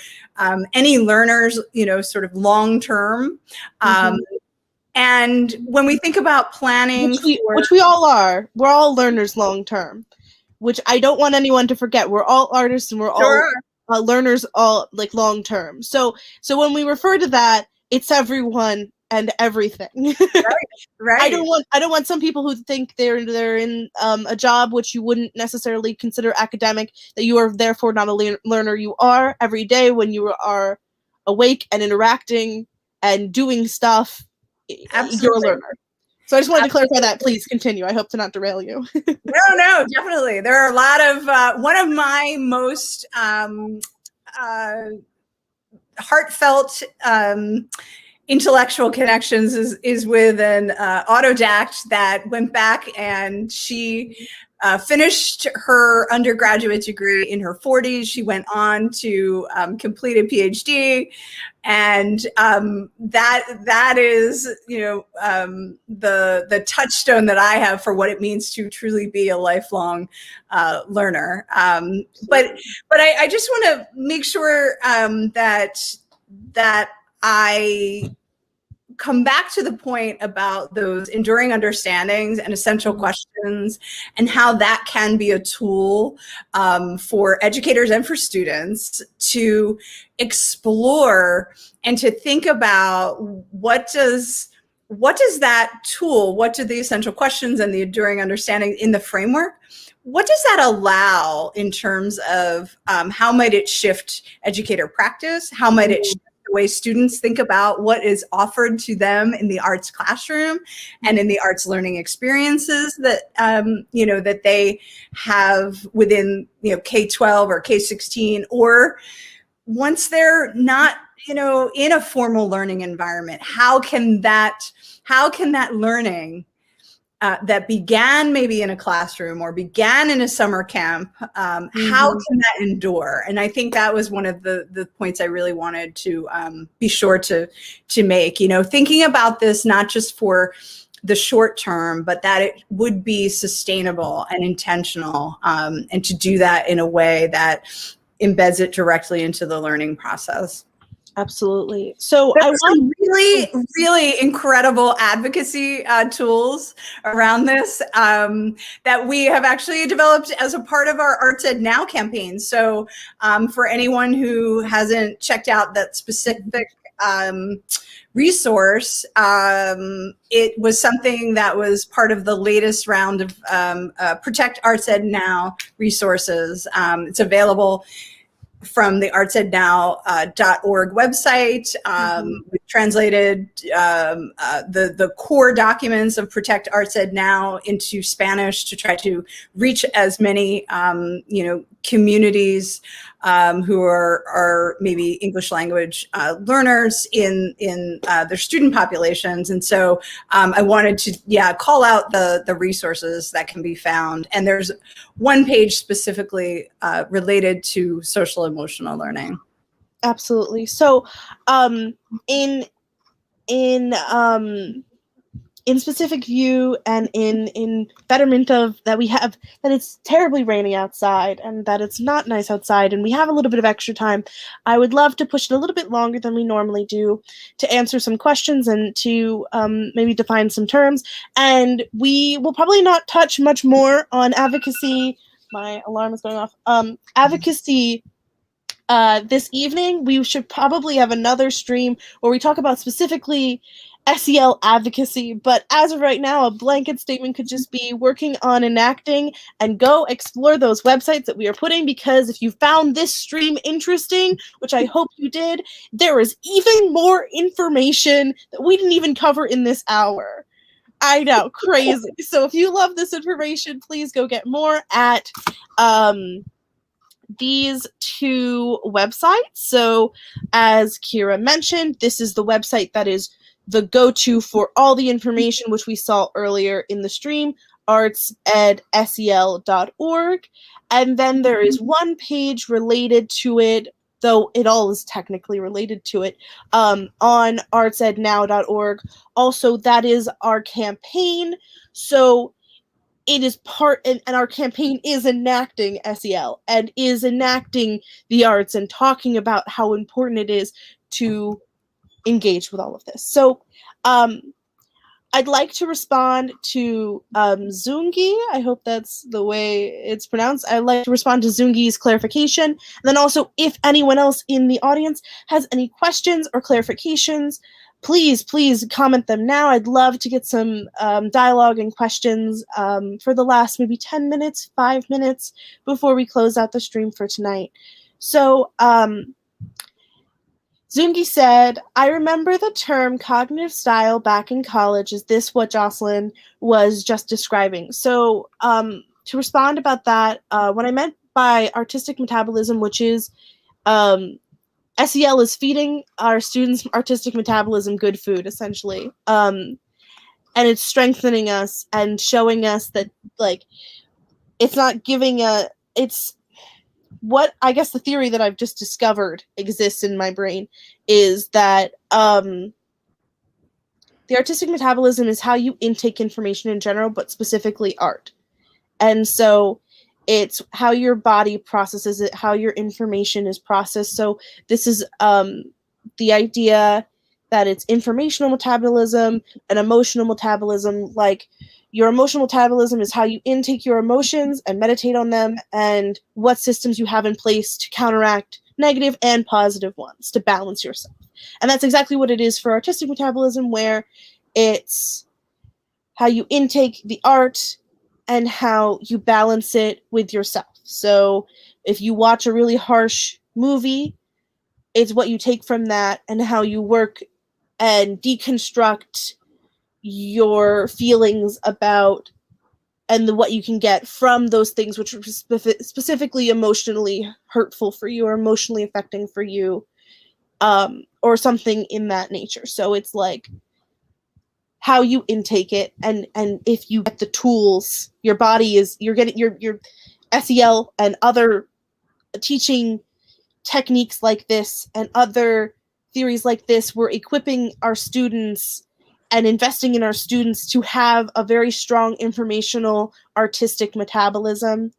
any learners, sort of long term. And when we think about planning, which we all are, we're all learners long term, which I don't want anyone to forget. We're all artists, and we're all learners, all like long term. So when we refer to that, it's everyone and everything. Right. I don't want some people who think they're in a job which you wouldn't necessarily consider academic, that you are therefore not a learner. You are every day when you are awake and interacting and doing stuff. Absolutely. You're a learner. So I just wanted to clarify that. Please continue. I hope to not derail you. No, definitely. There are a lot of one of my most heartfelt intellectual connections is with an autodidact that went back, and she finished her undergraduate degree in her 40s. She went on to complete a PhD, and that is, the touchstone that I have for what it means to truly be a lifelong learner. But I just want to make sure that I come back to the point about those enduring understandings and essential questions, and how that can be a tool for educators and for students to explore and to think about what does that tool, what do the essential questions and the enduring understanding in the framework, what does that allow in terms of how might it shift educator practice? How might it shift the way students think about what is offered to them in the arts classroom and in the arts learning experiences that that they have within K-12 or K-16, or once they're not in a formal learning environment? How can that learning that began maybe in a classroom or began in a summer camp, how can that endure? And I think that was one of the points I really wanted to be sure to make, thinking about this not just for the short term, but that it would be sustainable and intentional, and to do that in a way that embeds it directly into the learning process. Absolutely. So I want really, really incredible advocacy tools around this that we have actually developed as a part of our Arts Ed Now campaign. So for anyone who hasn't checked out that specific resource, it was something that was part of the latest round of Protect Arts Ed Now resources. It's available from the artsednow.org website. We've translated the core documents of Protect Arts Ed Now into Spanish to try to reach as many communities who are maybe English language learners in their student populations. And so I wanted to, call out the resources that can be found. And there's one page specifically related to social emotional learning. Absolutely. So in specific view and in betterment of that, we have that it's terribly raining outside and that it's not nice outside and we have a little bit of extra time, I would love to push it a little bit longer than we normally do to answer some questions and to maybe define some terms. And we will probably not touch much more on advocacy. My alarm is going off. Advocacy this evening. We should probably have another stream where we talk about specifically SEL advocacy, but as of right now, a blanket statement could just be working on enacting and go explore those websites that we are putting, because if you found this stream interesting, which I hope you did, there is even more information that we didn't even cover in this hour. I know, crazy. So if you love this information, please go get more at these two websites. So as Kira mentioned, this is the website that is the go-to for all the information, which we saw earlier in the stream, artsedsel.org. And then there is one page related to it, though it all is technically related to it, on artsednow.org. Also, that is our campaign. So it is part, and our campaign is enacting SEL and is enacting the arts and talking about how important it is to engage with all of this. So I'd like to respond to Zungi. I hope that's the way it's pronounced. I'd like to respond to Zungi's clarification. And then also, if anyone else in the audience has any questions or clarifications, please comment them now. I'd love to get some dialogue and questions for the last maybe 10 minutes, 5 minutes before we close out the stream for tonight. So Zungi said, I remember the term cognitive style back in college. Is this what Jocelyn was just describing? So to respond about that, what I meant by artistic metabolism, which is SEL is feeding our students artistic metabolism good food, essentially. And it's strengthening us and showing us that, like, it's not giving it's what I guess the theory that I've just discovered exists in my brain is that the artistic metabolism is how you intake information in general, but specifically art. And so it's how your body processes it, how your information is processed. So this is the idea that it's informational metabolism and emotional metabolism. Like, your emotional metabolism is how you intake your emotions and meditate on them, and what systems you have in place to counteract negative and positive ones to balance yourself. And that's exactly what it is for artistic metabolism, where it's how you intake the art and how you balance it with yourself. So if you watch a really harsh movie, it's what you take from that and how you work and deconstruct your feelings about and what you can get from those things which are specifically emotionally hurtful for you or emotionally affecting for you, or something in that nature. So it's like how you intake it, and if you get the tools, your body is, you're getting your SEL and other teaching techniques like this and other theories like this, we're equipping our students and investing in our students to have a very strong informational artistic metabolism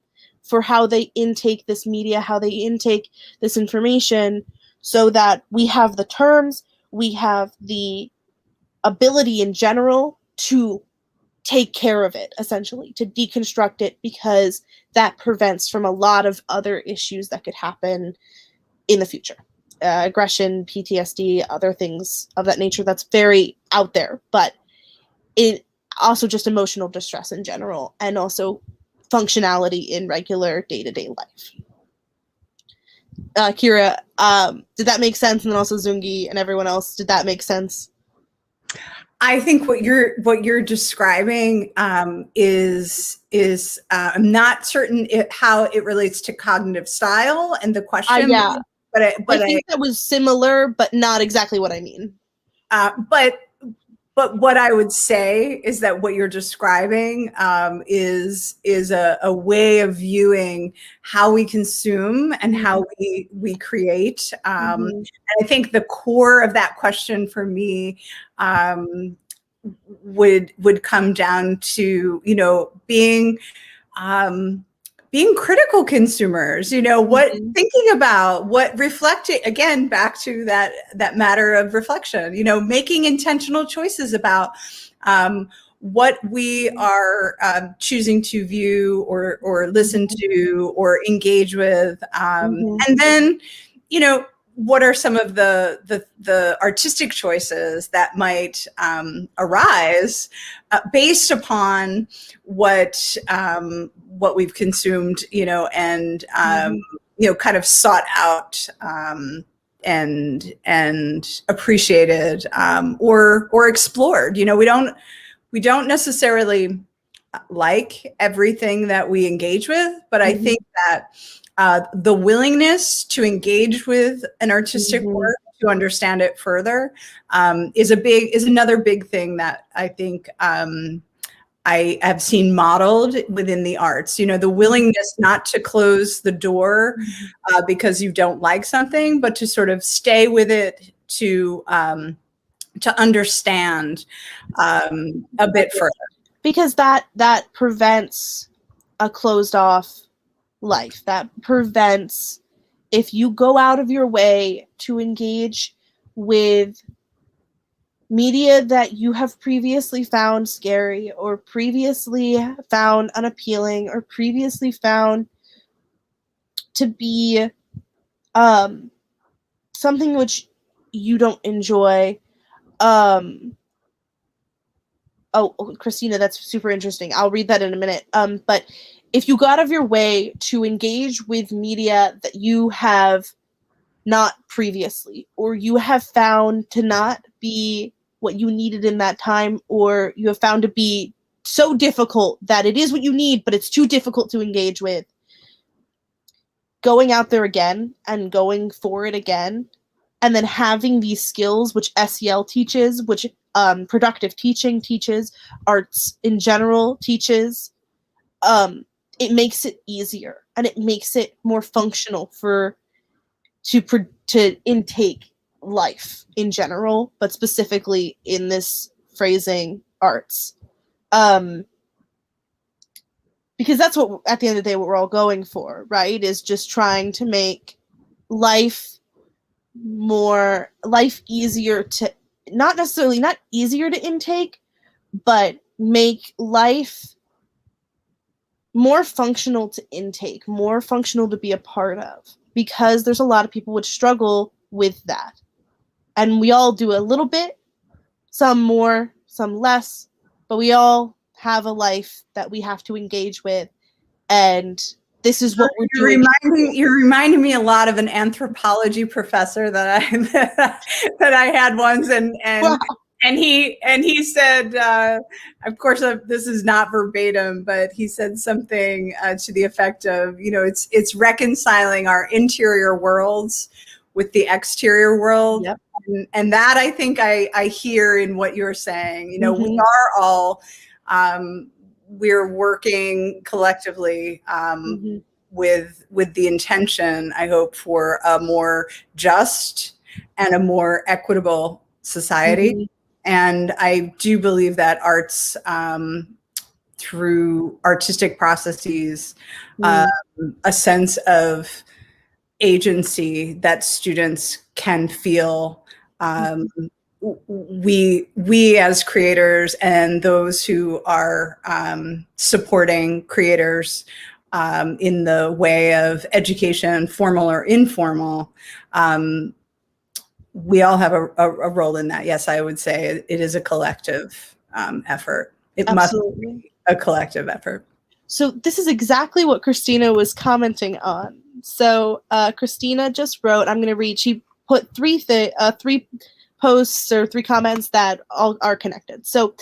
for how they intake this media, how they intake this information, so that we have the terms, we have the ability in general to take care of it, essentially, to deconstruct it, because that prevents from a lot of other issues that could happen in the future. Aggression, PTSD, other things of that nature that's very out there, but it also just emotional distress in general, and also functionality in regular day-to-day life. Kira, did that make sense? And then also Zungi and everyone else, did that make sense? I think what you're describing is I'm not certain how it relates to cognitive style and the question, Yeah, but I think that was similar, but not exactly what I mean. But what I would say is that what you're describing is a way of viewing how we consume and how we create. And I think the core of that question for me would come down to, you know, being critical consumers, you know, what thinking about, what reflecting, again, back to that matter of reflection, you know, making intentional choices about what we are choosing to view or listen to or engage with. And then, you know, what are some of the artistic choices that might arise based upon what we've consumed, you know, and you know, kind of sought out and appreciated or explored. You know, we don't necessarily like everything that we engage with, but I think that the willingness to engage with an artistic work, to understand it further, is another big thing that I think I have seen modeled within the arts. You know, the willingness not to close the door because you don't like something, but to sort of stay with it, to understand a bit further. Because that prevents a closed off life. That prevents, if you go out of your way to engage with media that you have previously found scary or previously found unappealing or previously found to be something which you don't enjoy. Oh, Christina, that's super interesting. I'll read that in a minute. But if you go out of your way to engage with media that you have not previously, or you have found to not be what you needed in that time, or you have found to be so difficult that it is what you need, but it's too difficult to engage with, going out there again and going for it again, and then having these skills, which SEL teaches, which productive teaching teaches, arts in general teaches, it makes it easier and it makes it more functional to intake life in general, but specifically in this phrasing, arts. Because that's what, at the end of the day, what we're all going for, right? Is just trying to make life easier to, not easier to intake, but make life more functional to intake, more functional to be a part of, because there's a lot of people which struggle with that. And we all do a little bit, some more, some less, but we all have a life that we have to engage with, and this is what we're doing. You're reminding me a lot of an anthropology professor that I had once, and wow. And he said, of course, this is not verbatim, but he said something to the effect of, you know, it's reconciling our interior worlds with the exterior world. Yep. And that, I think I hear in what you're saying. You know, we are all, we're working collectively with the intention, I hope, for a more just and a more equitable society. And I do believe that arts, through artistic processes, a sense of agency that students can feel, we as creators and those who are supporting creators in the way of education, formal or informal, we all have a role in that. Yes, I would say it is a collective effort. It Absolutely. must be a collective effort. So this is exactly what Christina was commenting on. So Christina just wrote, I'm going to read, she put three posts or 3 comments that all are connected. So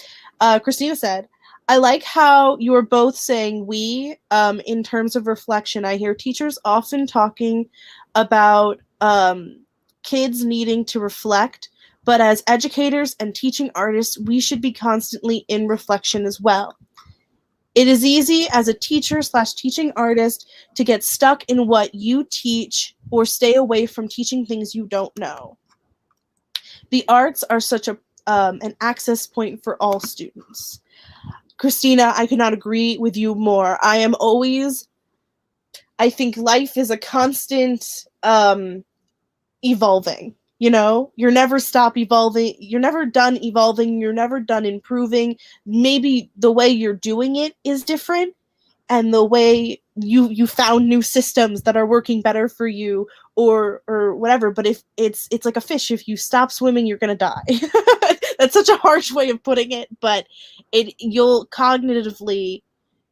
Christina said, I like how you are both saying we in terms of reflection. I hear teachers often talking about kids needing to reflect, but as educators and teaching artists, we should be constantly in reflection as well. It is easy as a teacher/teaching artist to get stuck in what you teach or stay away from teaching things you don't know. The arts are such an access point for all students. Christina, I could not agree with you more. I think life is a constant evolving. You know, you're never stop evolving. You're never done evolving. You're never done improving. Maybe the way you're doing it is different, and the way you found new systems that are working better for you, or whatever. But if it's like a fish, if you stop swimming, you're gonna die. That's such a harsh way of putting it, but you'll cognitively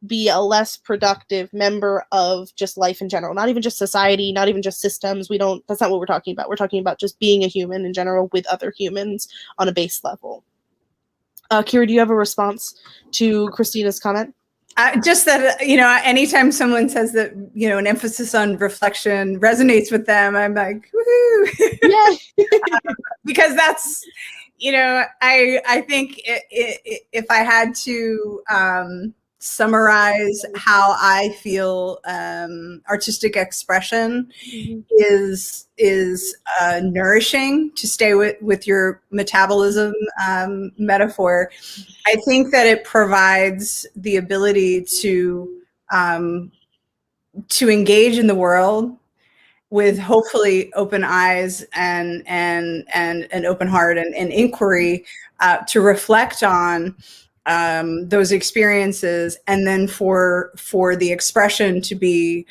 be a less productive member of just life in general, not even just society, not even just systems. That's not what we're talking about. We're talking about just being a human in general with other humans on a base level. Kira, do you have a response to Christina's comment? Just that, anytime someone says that, an emphasis on reflection resonates with them, I'm like, woohoo! Yeah. Because that's, I think if I had to summarize how I feel artistic expression is nourishing, to stay with your metabolism metaphor. I think that it provides the ability to engage in the world with hopefully open eyes and an open heart and inquiry, to reflect on those experiences, and then for the expression to be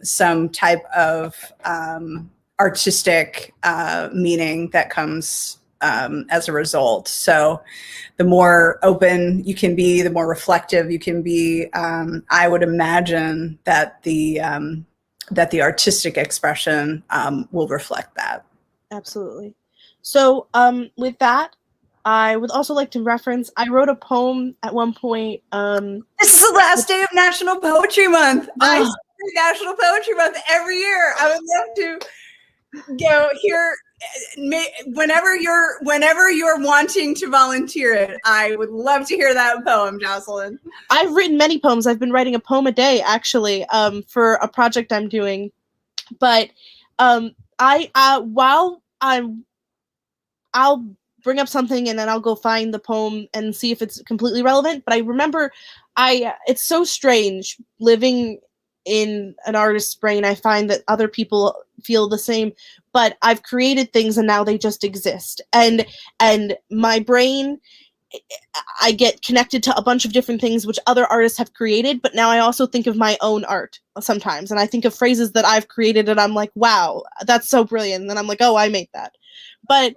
some type of artistic meaning that comes as a result. So the more open you can be, the more reflective you can be. I would imagine that the artistic expression will reflect that. Absolutely. So with that, I would also like to reference, I wrote a poem at one point. This is the last day of National Poetry Month. I celebrate National Poetry Month every year. I would love to go here. Whenever you're wanting to volunteer it, I would love to hear that poem, Jocelyn. I've written many poems. I've been writing a poem a day, actually, for a project I'm doing. But I'll bring up something and then I'll go find the poem and see if it's completely relevant. But I remember it's so strange living in an artist's brain. I find that other people feel the same, but I've created things and now they just exist. And my brain, I get connected to a bunch of different things which other artists have created, but now I also think of my own art sometimes. And I think of phrases that I've created and I'm like, wow, that's so brilliant. And then I'm like, oh, I made that. But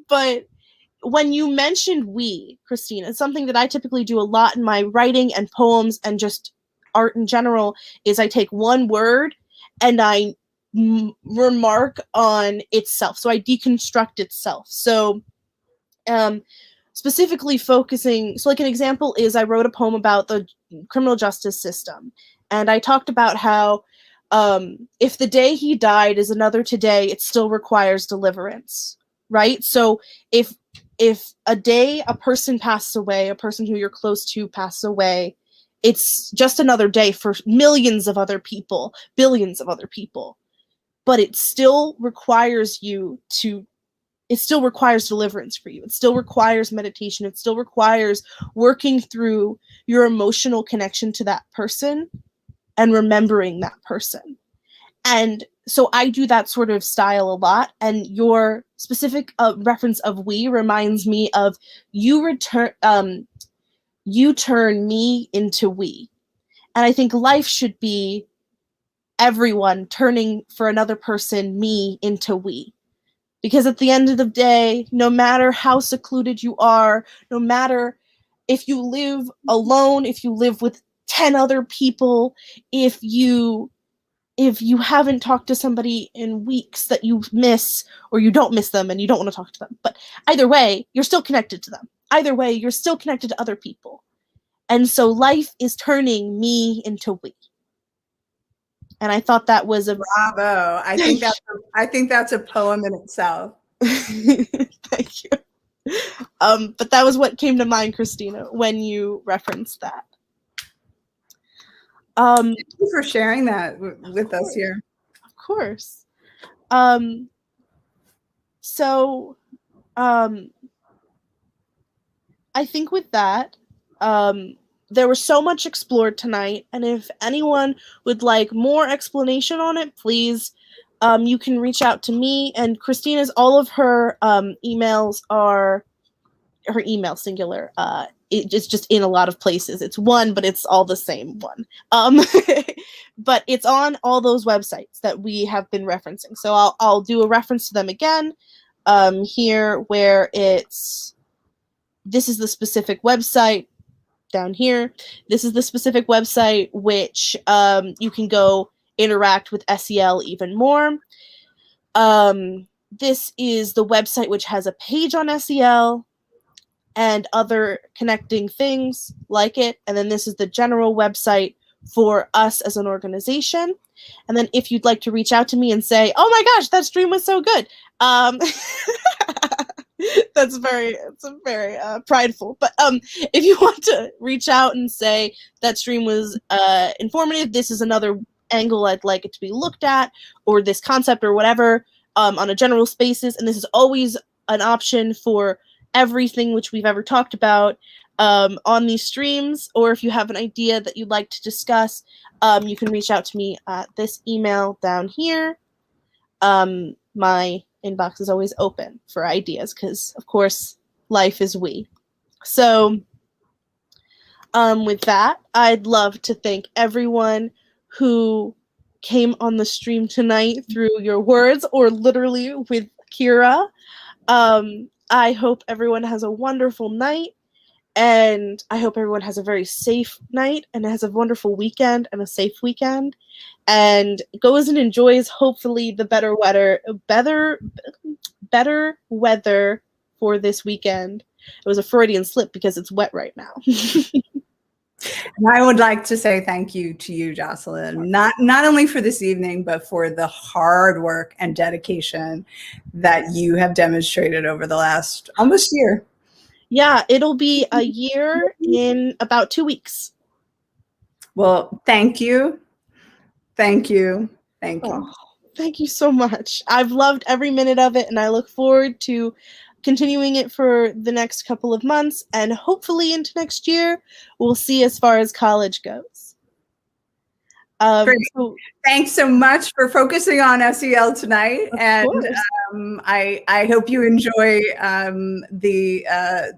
but when you mentioned we, Christina, it's something that I typically do a lot in my writing and poems and just art in general, is I take one word and I remark on itself. So I deconstruct itself. So specifically focusing, so like an example is I wrote a poem about the criminal justice system. And I talked about how if the day he died is another today, it still requires deliverance, right? So if a day a person passed away, a person who you're close to passed away, it's just another day for millions of other people, billions of other people. But it still requires it still requires deliverance for you. It still requires meditation. It still requires working through your emotional connection to that person and remembering that person. And so I do that sort of style a lot. And your specific reference of we reminds me of you turn me into we. And I think life should be everyone turning for another person, me into we. Because at the end of the day, no matter how secluded you are, no matter if you live alone, if you live with 10 other people, if you if you haven't talked to somebody in weeks that you miss, or you don't miss them and you don't want to talk to them, but either way, you're still connected to them. Either way, you're still connected to other people. And so life is turning me into we. And I thought that was a bravo. I think that's a poem in itself. Thank you. But that was what came to mind, Christina, when you referenced that. Thank you for sharing that with us here. Of course. So I think with that, there was so much explored tonight, and if anyone would like more explanation on it, please, you can reach out to me. And Christina's, all of her emails are, her email singular, it's just in a lot of places. It's one, but it's all the same one. But it's on all those websites that we have been referencing. So I'll do a reference to them again here, where it's, this is the specific website down here. This is the specific website which you can go interact with SEL even more. This is the website which has a page on SEL and other connecting things like it. And then this is the general website for us as an organization. And then if you'd like to reach out to me and say, oh my gosh, that stream was so good. It's very prideful. But if you want to reach out and say that stream was informative, this is another angle I'd like it to be looked at, or this concept or whatever, on a general basis. And this is always an option for everything which we've ever talked about on these streams. Or if you have an idea that you'd like to discuss, you can reach out to me at this email down here. My inbox is always open for ideas because, of course, life is we. So with that, I'd love to thank everyone who came on the stream tonight through your words or literally with Kira. I hope everyone has a wonderful night, and I hope everyone has a very safe night and has a wonderful weekend and a safe weekend, and goes and enjoys, hopefully, the better weather for this weekend. It was a Freudian slip because it's wet right now. And I would like to say thank you to you, Jocelyn, not only for this evening, but for the hard work and dedication that you have demonstrated over the last almost year. Yeah, it'll be a year in about 2 weeks. Well, thank you. Thank you. Thank you. Oh, thank you so much. I've loved every minute of it, and I look forward to continuing it for the next couple of months, and hopefully into next year, we'll see as far as college goes. Thanks so much for focusing on SEL tonight, and I hope you enjoy the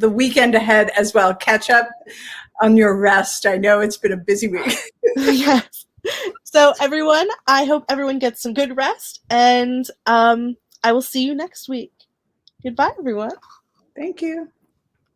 weekend ahead as well. Catch up on your rest. I know it's been a busy week. Yes. So everyone, I hope everyone gets some good rest, and I will see you next week. Goodbye, everyone. Thank you.